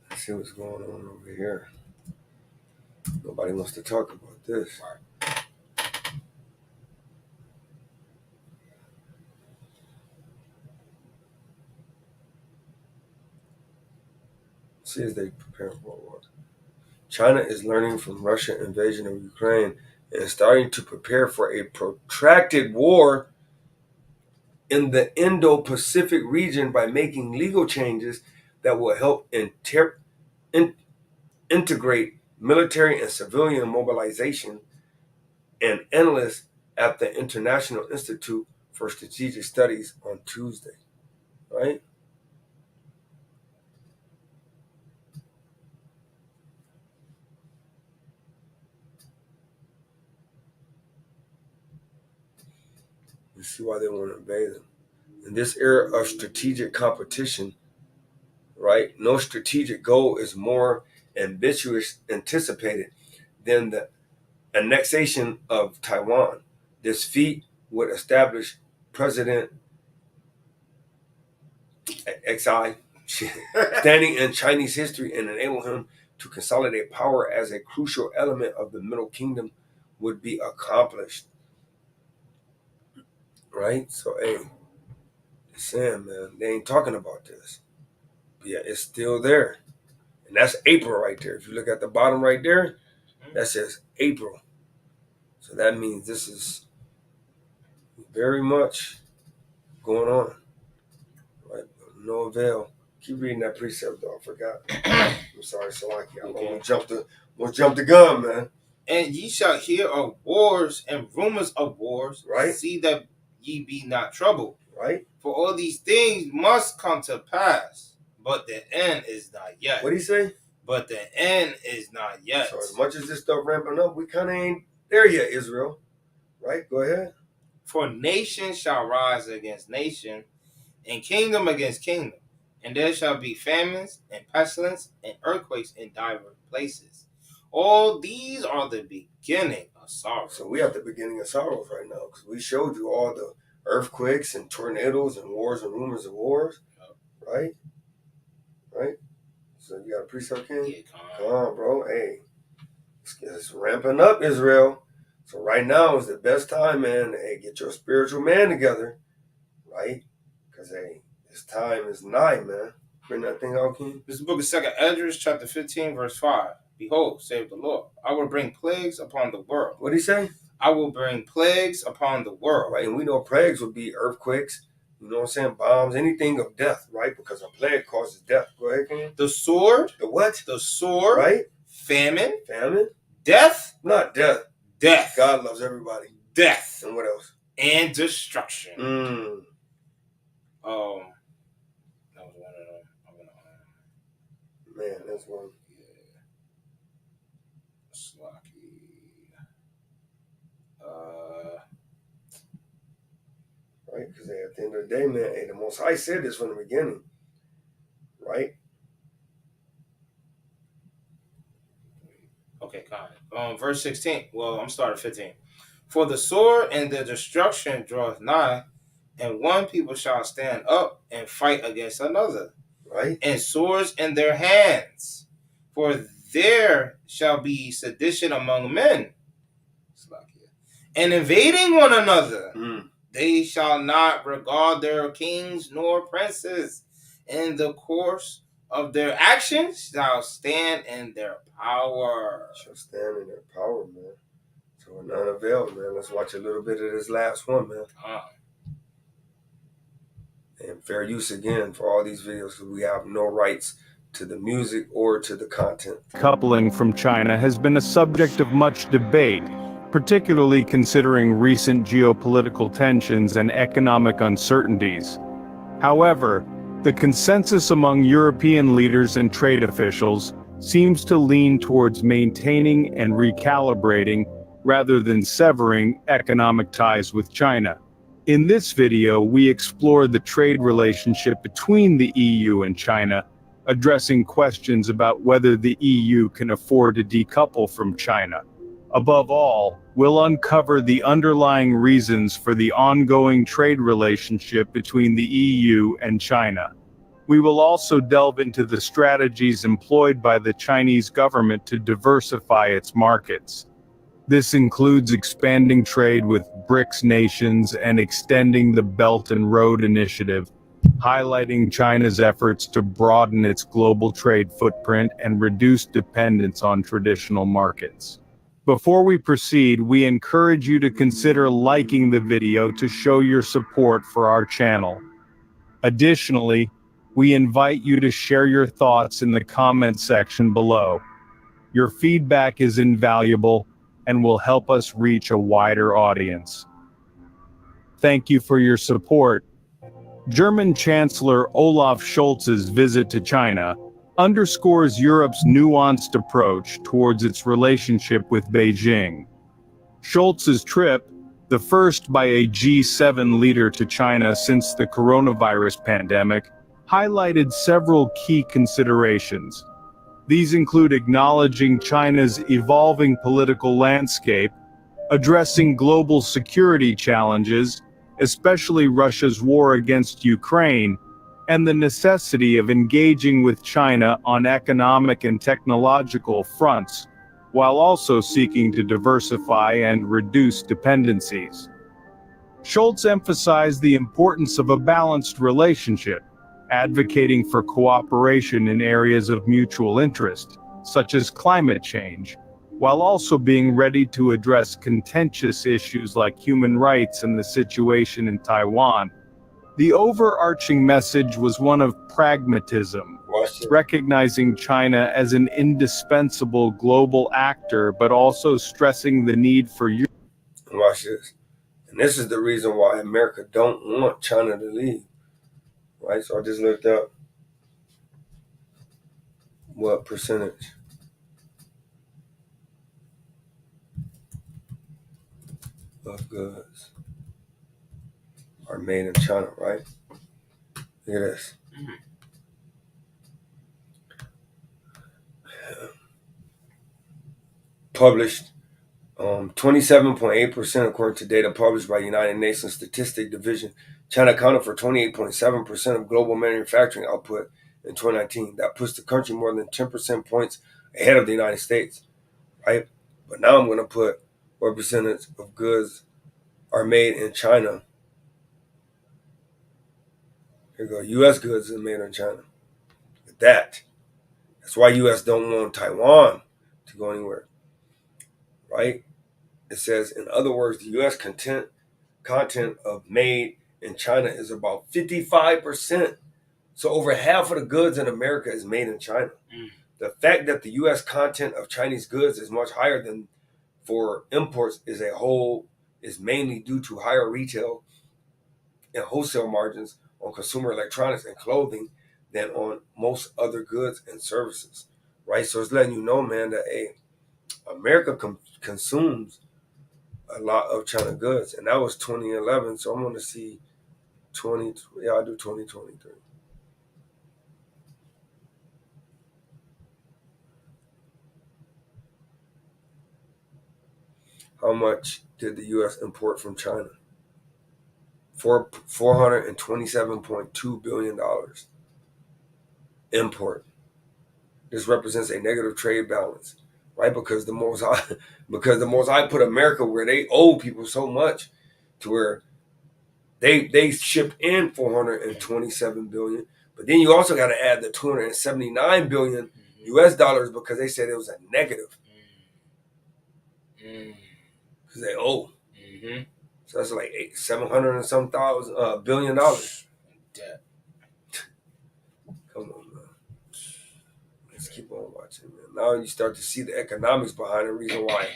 Let's see what's going on over here. Nobody wants to talk about this. See as they prepare for war. China is learning from Russian invasion of Ukraine and starting to prepare for a protracted war in the Indo-Pacific region by making legal changes that will help integrate military and civilian mobilization, and analysts at the International Institute for Strategic Studies on Tuesday. Right? You see why they want to invade them. In this era of strategic competition, right, no strategic goal is more ambitious anticipated than the annexation of Taiwan. This feat would establish President Xi standing in Chinese history and enable him to consolidate power as a crucial element of the Middle Kingdom would be accomplished. Right? So, hey, saying, man, they ain't talking about this. But yeah, it's still there. And that's April right there. If you look at the bottom right there, that says April. So that means this is very much going on. Right? No avail. Keep reading that precept though. I forgot. I'm sorry, Salaki. I'm gonna jump the gun, man. And ye shall hear of wars and rumors of wars. Right. See that ye be not troubled. Right. For all these things must come to pass, but the end is not yet. What do you say? But the end is not yet. So as much as this stuff ramping up, we kind of ain't there yet, Israel. Right? Go ahead. For nation shall rise against nation, and kingdom against kingdom. And there shall be famines, and pestilence, and earthquakes in diverse places. All these are the beginning of sorrow. So we have the beginning of sorrows right now, because we showed you all the earthquakes and tornadoes and wars and rumors of wars. right? Right? So you got a precept, King? Yeah, come on, bro. Hey, it's ramping up, Israel. So right now is the best time, man. Hey, get your spiritual man together, right? Because, hey, this time is nigh, man. Bring that thing out, King. This is the book of 2nd Esdras, chapter 15, verse 5. Behold, save the Lord, I will bring plagues upon the world. What did he say? I will bring plagues upon the world. Right, and we know plagues would be earthquakes, you know what I'm saying, bombs, anything of death, right? Because a plague causes death. Go ahead, King. The sword. The what? The sword. Right? Famine. Famine? Death. Not death. Death. God loves everybody. Death. And what else? And destruction. Mm. That was one of them. Man, that's one. Slocky. Right? Because at the end of the day, man, hey, the Most High said this from the beginning. Right? Okay, kind. Verse 16. Well, I'm starting 15. For the sword and the destruction draweth nigh, and one people shall stand up and fight against another. Right? And swords in their hands. For there shall be sedition among men. And invading one another. They shall not regard their kings nor princes. In the course of their actions shall stand in their power. Shall stand in their power, man. So we're not availed, man. Let's watch a little bit of this last one, man. And fair use again for all these videos, because we have no rights to the music or to the content. Coupling from China has been a subject of much debate, particularly considering recent geopolitical tensions and economic uncertainties. However, the consensus among European leaders and trade officials seems to lean towards maintaining and recalibrating rather than severing economic ties with China. In this video, we explore the trade relationship between the EU and China, addressing questions about whether the EU can afford to decouple from China. Above all, we'll uncover the underlying reasons for the ongoing trade relationship between the EU and China. We will also delve into the strategies employed by the Chinese government to diversify its markets. This includes expanding trade with BRICS nations and extending the Belt and Road Initiative, highlighting China's efforts to broaden its global trade footprint and reduce dependence on traditional markets. Before we proceed, we encourage you to consider liking the video to show your support for our channel. Additionally, we invite you to share your thoughts in the comment section below. Your feedback is invaluable and will help us reach a wider audience. Thank you for your support. German Chancellor Olaf Scholz's visit to China underscores Europe's nuanced approach towards its relationship with Beijing. Scholz's trip, the first by a G7 leader to China since the coronavirus pandemic, highlighted several key considerations. These include acknowledging China's evolving political landscape, addressing global security challenges, especially Russia's war against Ukraine, and the necessity of engaging with China on economic and technological fronts, while also seeking to diversify and reduce dependencies. Scholz emphasized the importance of a balanced relationship, advocating for cooperation in areas of mutual interest, such as climate change, while also being ready to address contentious issues like human rights and the situation in Taiwan. The overarching message was one of pragmatism, recognizing China as an indispensable global actor, but also stressing the need for Europe. Watch this. And this is the reason why America don't want China to leave. Right? So I just looked up what percentage of goods are made in China, right? Look at this. Published 27.8% according to data published by United Nations Statistic Division. China accounted for 28.7% of global manufacturing output in 2019. That puts the country more than 10% points ahead of the United States, right? But now I'm going to put what percentage of goods are made in China. Here we go. U.S. goods are made in China. Look at that. That's why U.S. don't want Taiwan to go anywhere, right? It says, in other words, the U.S. content of made in China is about 55%. So over half of the goods in America is made in China. The fact that the U.S. content of Chinese goods is much higher than for imports is mainly due to higher retail and wholesale margins on consumer electronics and clothing than on most other goods and services, right? So it's letting you know, man, that America consumes a lot of China goods, and that was 2011. So I'm going to see I'll do 2023. How much did the U.S. import from China? $427.2 billion import. This represents a negative trade balance, right? Because the Most High put America where they owe people so much, to where they shipped in 427 billion, but then you also got to add the 279 billion U.S. dollars because they said it was a negative because they owe. So that's like 700 and some billion dollars. Come on, man. Let's keep on watching, man. Now you start to see the economics behind the reason why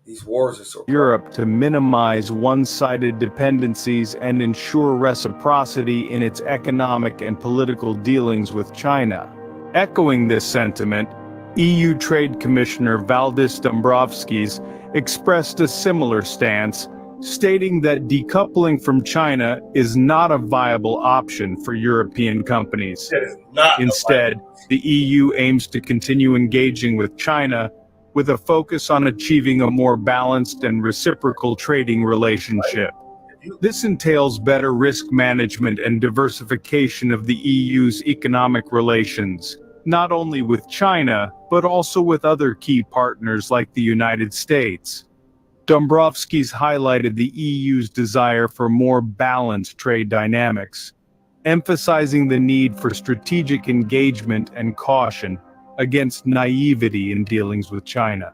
these wars are so Europe to minimize one-sided dependencies and ensure reciprocity in its economic and political dealings with China. Echoing this sentiment, EU Trade Commissioner Valdis Dombrovskis expressed a similar stance, stating that decoupling from China is not a viable option for European companies. Instead, the EU aims to continue engaging with China with a focus on achieving a more balanced and reciprocal trading relationship. This entails better risk management and diversification of the EU's economic relations, not only with China, but also with other key partners like the United States. Dombrovskis highlighted the EU's desire for more balanced trade dynamics, emphasizing the need for strategic engagement and caution against naivety in dealings with China.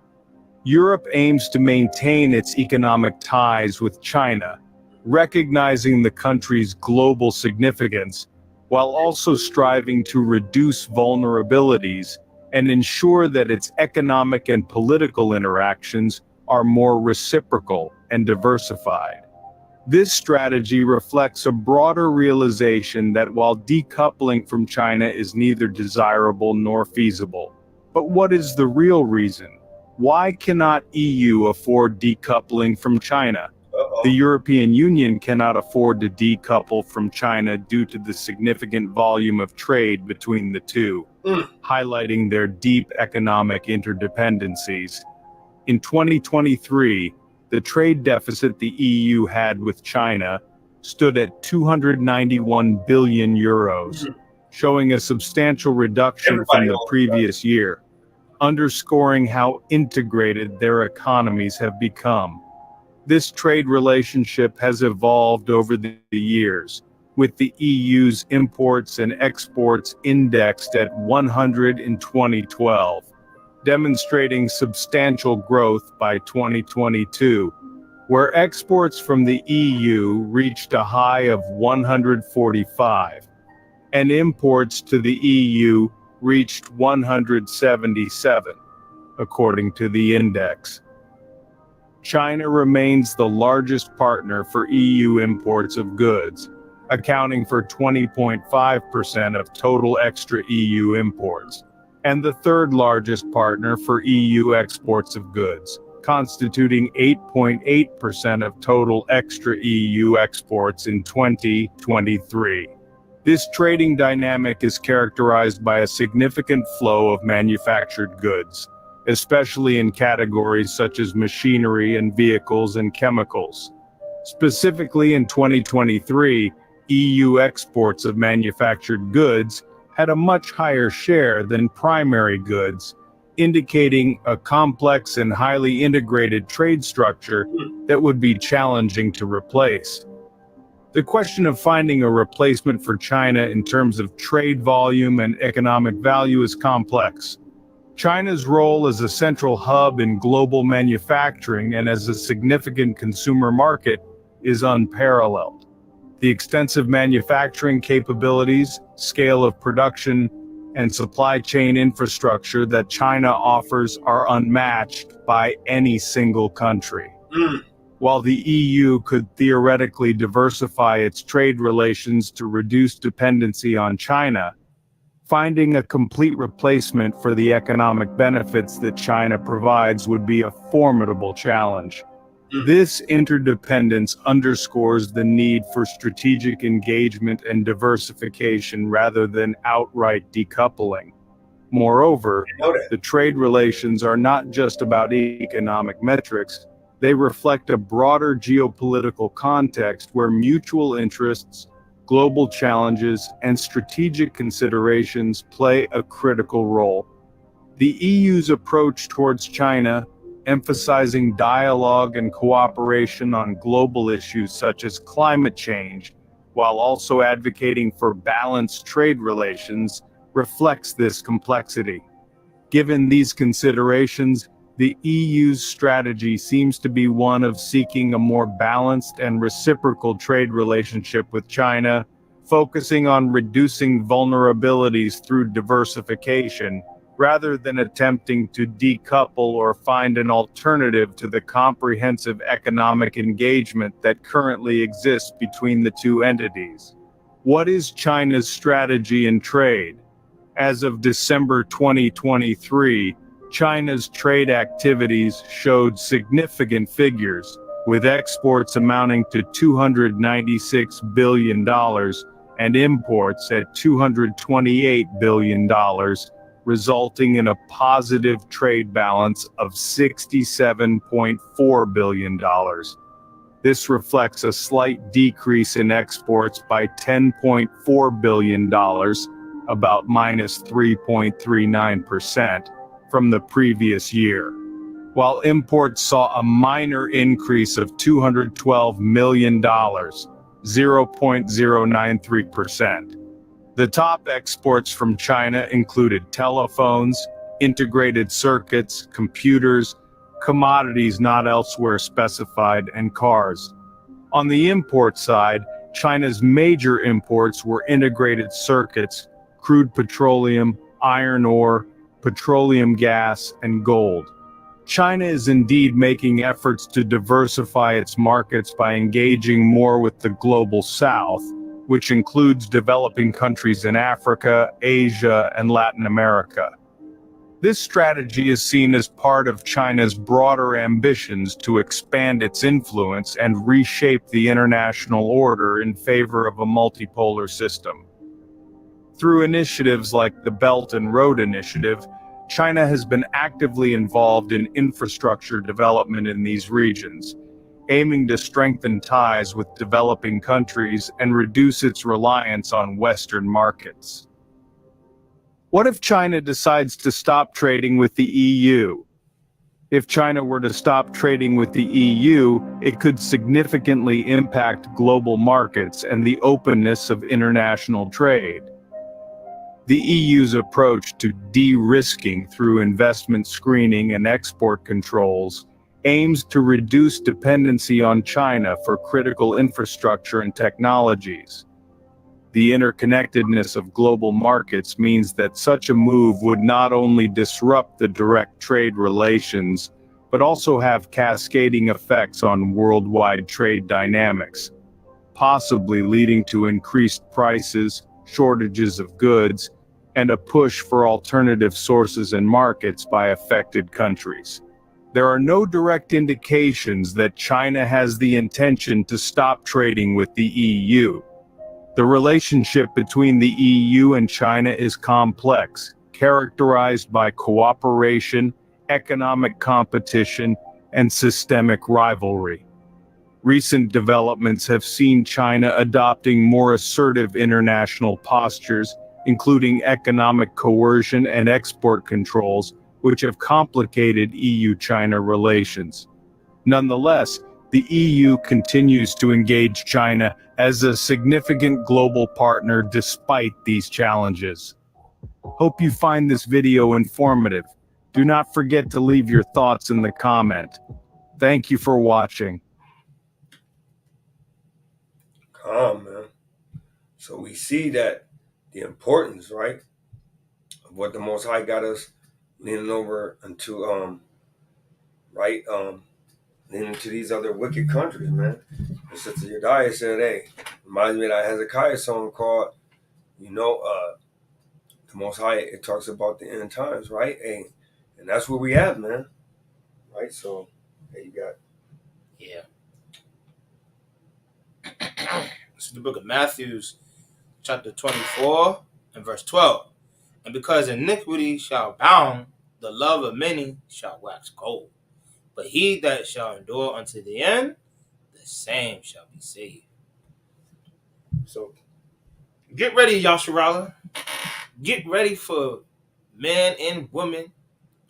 Europe aims to maintain its economic ties with China, recognizing the country's global significance, while also striving to reduce vulnerabilities and ensure that its economic and political interactions are more reciprocal and diversified. This strategy reflects a broader realization that while decoupling from China is neither desirable nor feasible, but what is the real reason? Why cannot EU afford decoupling from China? The European Union cannot afford to decouple from China due to the significant volume of trade between the two, highlighting their deep economic interdependencies. In 2023, the trade deficit the EU had with China stood at 291 billion euros, showing a substantial reduction from the previous year, underscoring how integrated their economies have become. This trade relationship has evolved over the years, with the EU's imports and exports indexed at 100 in 2012. Demonstrating substantial growth by 2022, where exports from the EU reached a high of 145, and imports to the EU reached 177, according to the index. China remains the largest partner for EU imports of goods, accounting for 20.5% of total extra EU imports, and the third largest partner for EU exports of goods, constituting 8.8% of total extra EU exports in 2023. This trading dynamic is characterized by a significant flow of manufactured goods, especially in categories such as machinery and vehicles and chemicals. Specifically in 2023, EU exports of manufactured goods had a much higher share than primary goods, indicating a complex and highly integrated trade structure that would be challenging to replace. The question of finding a replacement for China in terms of trade volume and economic value is complex. China's role as a central hub in global manufacturing and as a significant consumer market is unparalleled. The extensive manufacturing capabilities, scale of production, and supply chain infrastructure that China offers are unmatched by any single country. While the EU could theoretically diversify its trade relations to reduce dependency on China, finding a complete replacement for the economic benefits that China provides would be a formidable challenge. This interdependence underscores the need for strategic engagement and diversification rather than outright decoupling. Moreover, the trade relations are not just about economic metrics, they reflect a broader geopolitical context where mutual interests, global challenges, and strategic considerations play a critical role. The EU's approach towards China, emphasizing dialogue and cooperation on global issues such as climate change, while also advocating for balanced trade relations, reflects this complexity. Given these considerations, the EU's strategy seems to be one of seeking a more balanced and reciprocal trade relationship with China, focusing on reducing vulnerabilities through diversification, rather than attempting to decouple or find an alternative to the comprehensive economic engagement that currently exists between the two entities. What is China's strategy in trade? As of December 2023, China's trade activities showed significant figures, with exports amounting to $296 billion and imports at $228 billion, resulting in a positive trade balance of $67.4 billion. This reflects a slight decrease in exports by $10.4 billion, about minus 3.39%, from the previous year, while imports saw a minor increase of $212 million, 0.093%. The top exports from China included telephones, integrated circuits, computers, commodities not elsewhere specified, and cars. On the import side, China's major imports were integrated circuits, crude petroleum, iron ore, petroleum gas, and gold. China is indeed making efforts to diversify its markets by engaging more with the global South, which includes developing countries in Africa, Asia, and Latin America. This strategy is seen as part of China's broader ambitions to expand its influence and reshape the international order in favor of a multipolar system. Through initiatives like the Belt and Road Initiative, China has been actively involved in infrastructure development in these regions, aiming to strengthen ties with developing countries and reduce its reliance on Western markets. What if China decides to stop trading with the EU? If China were to stop trading with the EU, it could significantly impact global markets and the openness of international trade. The EU's approach to de-risking through investment screening and export controls aims to reduce dependency on China for critical infrastructure and technologies. The interconnectedness of global markets means that such a move would not only disrupt the direct trade relations, but also have cascading effects on worldwide trade dynamics, possibly leading to increased prices, shortages of goods, and a push for alternative sources and markets by affected countries. There are no direct indications that China has the intention to stop trading with the EU. The relationship between the EU and China is complex, characterized by cooperation economic competition, and systemic rivalry. Recent developments have seen China adopting more assertive international postures, including economic coercion and export controls, which have complicated EU-China relations. Nonetheless, the EU continues to engage China as a significant global partner despite these challenges. Hope you find this video informative. Do not forget to leave your thoughts in the comment. Thank you for watching. Calm, man. So we see that the importance, right, of what the Most High got us leaning over into, leaning to these other wicked countries, man. And Sister Yediah said, hey, reminds me of that Hezekiah song called, the Most High, it talks about the end times, right? Hey, and that's where we at, man. Right? So, hey, you got. Yeah. This is the book of Matthew, chapter 24 and verse 12. And because iniquity shall abound, the love of many shall wax cold. But he that shall endure unto the end, the same shall be saved. So, get ready, Yasharala. Get ready for men and women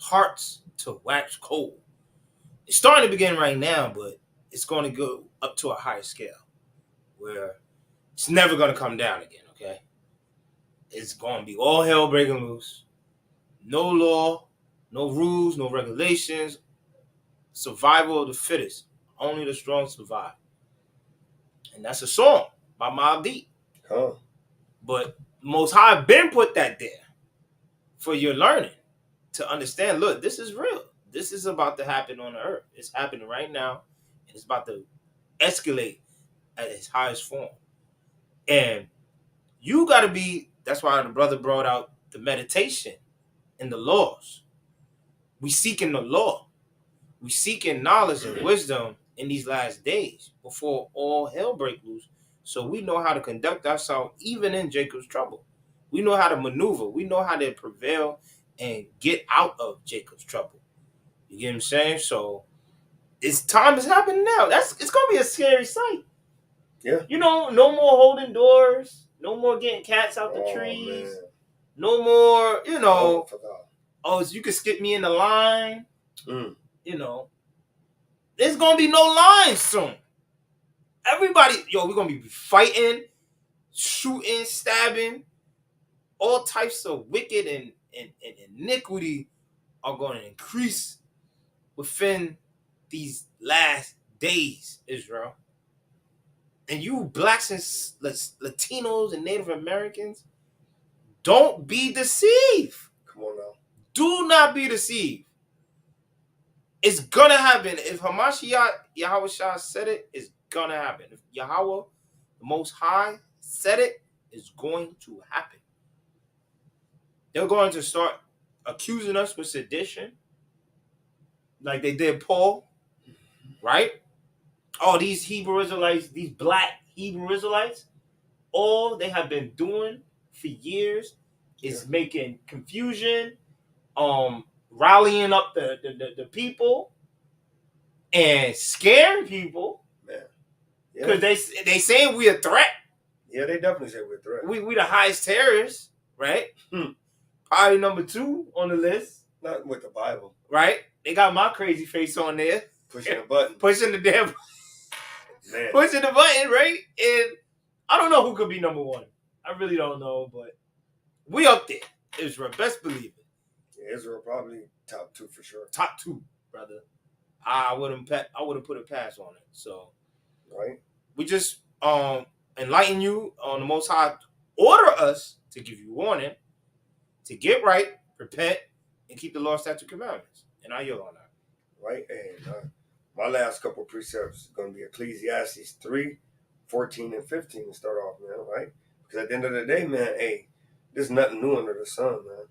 hearts to wax cold. It's starting to begin right now, but it's going to go up to a higher scale where it's never going to come down again, okay? It's going to be all hell breaking loose. No law, no rules, no regulations. Survival of the fittest. Only the strong survive. And that's a song by Mobb Deep. Huh. But Most High been put that there for your learning to understand, look, this is real. This is about to happen on the earth. It's happening right now. And it's about to escalate at its highest form. And you got to be, that's why the brother brought out the meditation and the laws. We seeking the law. We seeking knowledge and wisdom in these last days before all hell break loose. So we know how to conduct ourselves even in Jacob's trouble. We know how to maneuver. We know how to prevail and get out of Jacob's trouble. You get what I'm saying? So it's time is happening now. It's gonna be a scary sight. Yeah. No more holding doors. No more getting cats out the trees. Man. No more, so you can skip me in the line. There's gonna be no lines soon. Everybody, we're gonna be fighting, shooting, stabbing. All types of wicked and iniquity are gonna increase within these last days, Israel. And you blacks and Latinos and Native Americans, don't be deceived. Come on now. Do not be deceived. It's gonna happen. If Hamashiach Yahweh Shah said it, it's gonna happen. If Yahweh, the Most High, said it, it's going to happen. They're going to start accusing us with sedition, like they did Paul, right? Oh, these Hebrew Israelites, these black Hebrew Israelites, all they have been doing for years is making confusion, rallying up the people and scaring people. Man. Because they saying we a threat. Yeah, they definitely say we're a threat. We the highest terrorists, right? Probably number 2 on the list. Not with the Bible. Right? They got my crazy face on there. Pushing the button. Pushing the damn Man. Pushing the button, right? And I don't know who could be number 1. I really don't know, but we up there. Israel, best believe it. Yeah, Israel probably top 2 for sure. Top 2, brother. I wouldn't put a pass on it. So right. We just enlighten you on the Most High order us to give you warning, to get right, repent, and keep the law, statute, commandments. And I yield on that. Right. And my last couple of precepts is going to be Ecclesiastes 3, 14, and 15 to start off, man, right? Because at the end of the day, man, there's nothing new under the sun, man.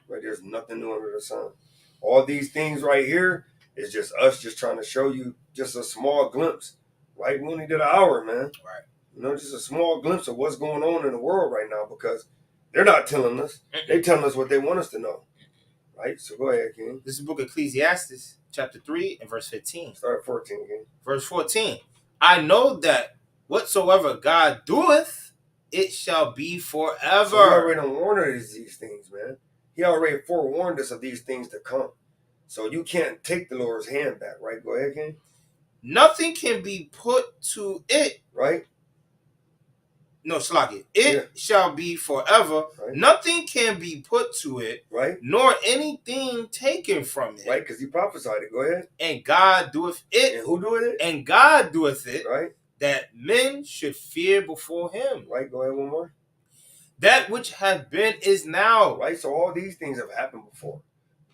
Right? There's nothing new under the sun. All these things right here is just us just trying to show you just a small glimpse. Right? We only did an hour, man. Right. Just a small glimpse of what's going on in the world right now because they're not telling us. They're telling us what they want us to know. Right? So go ahead, King. This is the book of Ecclesiastes, chapter 3 and verse 15. Start at 14, King. Verse 14. I know that whatsoever God doeth, it shall be forever. So he already warned us these things, man. He already forewarned us of these things to come. So you can't take the Lord's hand back, right? Go ahead, King. Nothing can be put to it. Right? No, Slaki. It shall be forever. Right. Nothing can be put to it. Right. Nor anything taken from it. Right, because he prophesied it. Go ahead. And God doeth it. And who doeth it? And God doeth it. Right. That men should fear before him. Right, go ahead one more. That which hath been is now. Right, so all these things have happened before.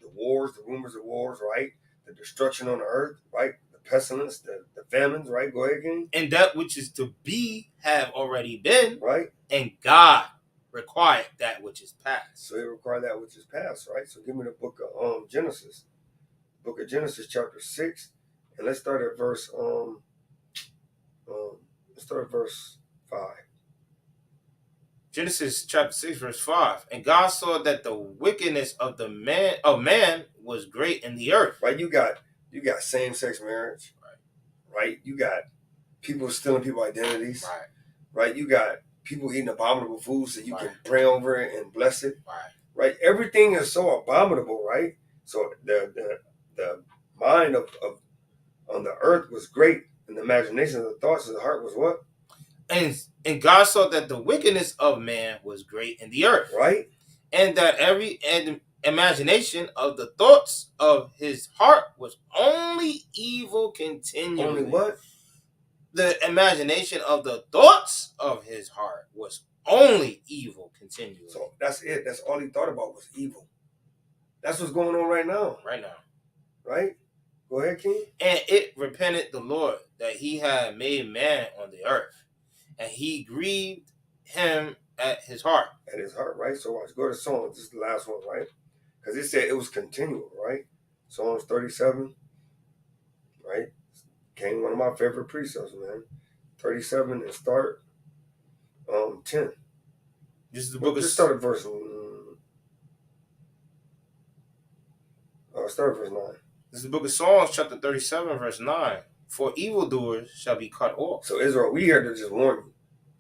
The wars, the rumors of wars, right? The destruction on the earth, right? The pestilence, the famines, right? Go ahead, King. And that which is to be have already been. Right. And God required that which is past. So he required that which is past, right? So give me the book of Genesis. Book of Genesis, chapter 6. And let's start at verse 5. Genesis chapter 6, verse 5. And God saw that the wickedness of man was great in the earth. Right, you got same-sex marriage. Right. You got people stealing people's identities. Right. You got people eating abominable food so you can pray over it and bless it. Right. Everything is so abominable, right? So the mind of on the earth was great, and the imagination of the thoughts of the heart was what? And God saw that the wickedness of man was great in the earth. Right. And that every imagination of the thoughts of his heart was only evil continually. Only what? The imagination of the thoughts of his heart was only evil continually. So that's it. That's all he thought about was evil. That's what's going on right now. Right now. Right? Go ahead, King. And it repented the Lord that he had made man on the earth. And he grieved him at his heart. At his heart, right? So watch. Go to Psalms. This is the last one, right? Because it said it was continual, right? Psalms 37, right? Came one of my favorite precepts, man. 37 and start 10. This is the book of... Just start at verse... start at verse 9. This is the book of Psalms, chapter 37, verse 9. For evildoers shall be cut off. So Israel, we here to just warn you.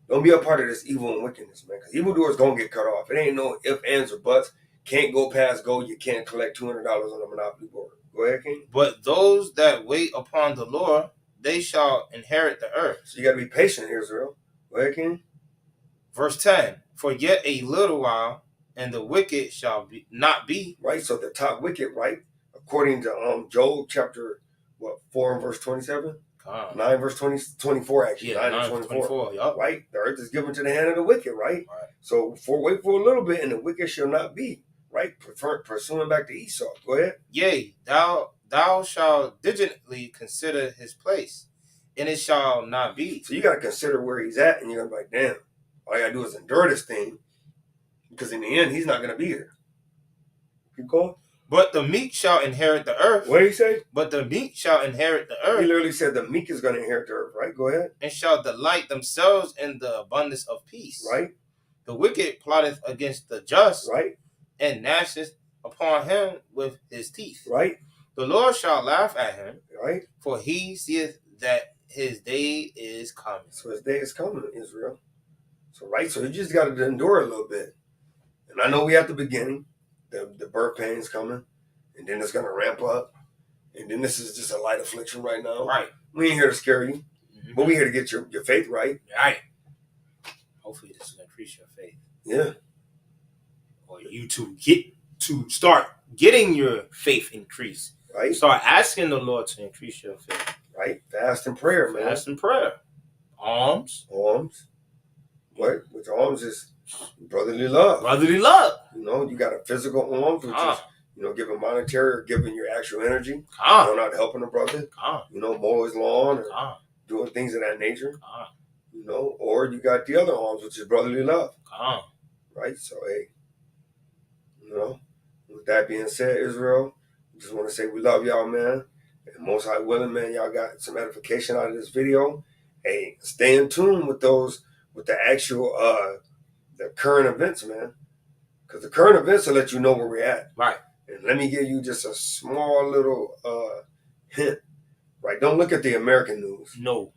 Don't be a part of this evil and wickedness, man. Because evildoers going to get cut off. It ain't no ifs, ands, or buts. Can't go past go. You can't collect $200 on a Monopoly board. Go ahead, King. But those that wait upon the Lord, they shall inherit the earth. So you got to be patient, Israel. Go ahead, King. Verse 10. For yet a little while, and the wicked shall not be. Right, so the top wicked, right? According to Job chapter 4 and verse 27? 9 verse 24 actually. Yeah, 9 and 24. Yep. Right? The earth is given to the hand of the wicked, right? So wait for a little bit, and the wicked shall not be. Right? Pursuing back to Esau. Go ahead. Yea, thou shalt diligently consider his place, and it shall not be. So you got to consider where he's at, and you're going to be like, damn, all I got to do is endure this thing, because in the end, he's not going to be here. Keep going. But the meek shall inherit the earth. What did he say? But the meek shall inherit the earth. He literally said the meek is going to inherit the earth, right? Go ahead. And shall delight themselves in the abundance of peace. Right. The wicked plotteth against the just. Right. And gnasheth upon him with his teeth. Right. The Lord shall laugh at him. Right. For he seeth that his day is coming. So his day is coming, Israel. So you just got to endure a little bit. And I know we at the beginning. The birth pain's coming, and then it's going to ramp up, and then this is just a light affliction right now. Right. We ain't here to scare you, but we here to get your faith right. Right. Hopefully this will increase your faith. Yeah. Or you to start getting your faith increased. Right. Start asking the Lord to increase your faith. Right. Fast and prayer, man. Fast and prayer. Alms. What? Which alms is brotherly love. Brotherly love. You know, you got a physical alms, which is, giving monetary or giving your actual energy. Going out helping a brother. Mow his lawn or doing things of that nature. Or you got the other alms, which is brotherly love. Right? So, hey, with that being said, Israel, just want to say we love y'all, man. And most high willing, man, y'all got some edification out of this video. Hey, stay in tune with the actual the current events, man. Because the current events will let you know where we're at. Right. And let me give you just a small little hint. Right? Don't look at the American news. No.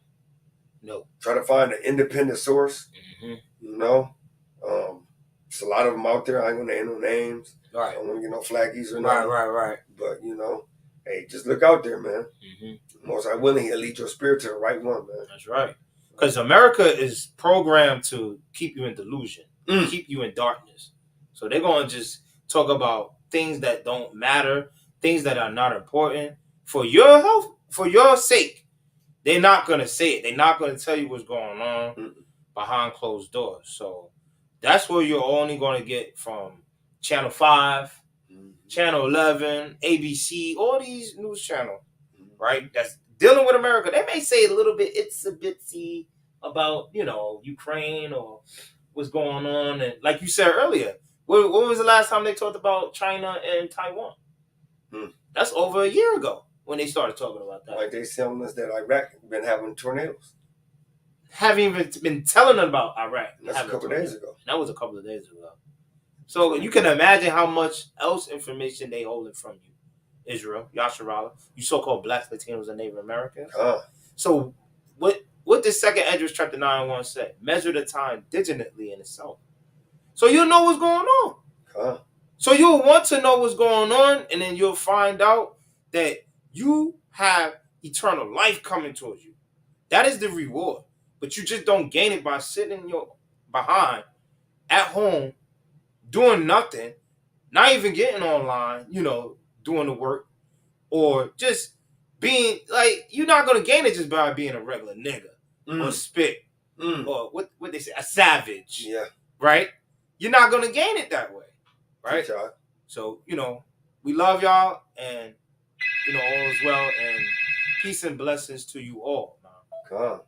Try to find an independent source. You know, it's a lot of them out there. I ain't gonna name no names. Right. I don't want to get no flaggies or nothing. Right. But you know, hey, just look out there, man. Most I willing, he'll lead your spirit to the right one, man. That's right. Because America is programmed to keep you in delusion, keep you in darkness. So they're gonna just talk about things that don't matter, things that are not important for your health, for your sake. They're not gonna say it. They're not gonna tell you what's going on behind closed doors. So that's where you're only gonna get from Channel 5, Channel 11, ABC, all these news channels, right? That's dealing with America. They may say a little bit itsy-bitsy about, you know, Ukraine or what's going on. And like you said earlier, what was the last time they talked about China and Taiwan? That's over a year ago when they started talking about that. Like they telling us that Iraq been having tornadoes. Haven't even been telling them about Iraq. That's a couple days ago. That was a couple of days ago. So you can imagine how much else information they holding from you. Israel, Yasharala, you so-called blacks, Latinos, and Native Americans. So what does 2nd Esdras chapter 9:1 say? Measure the time diligently in itself. So you'll know what's going on. So you'll want to know what's going on, and then you'll find out that you have eternal life coming towards you. That is the reward. But you just don't gain it by sitting your behind at home, doing nothing, not even getting online, you know, doing the work, or just being like, you're not gonna gain it just by being a regular nigga or spit or what they say, a savage. Yeah. Right? You're not gonna gain it that way. Right? So, you know, we love y'all, and you know, all is well, and peace and blessings to you all. Shalom.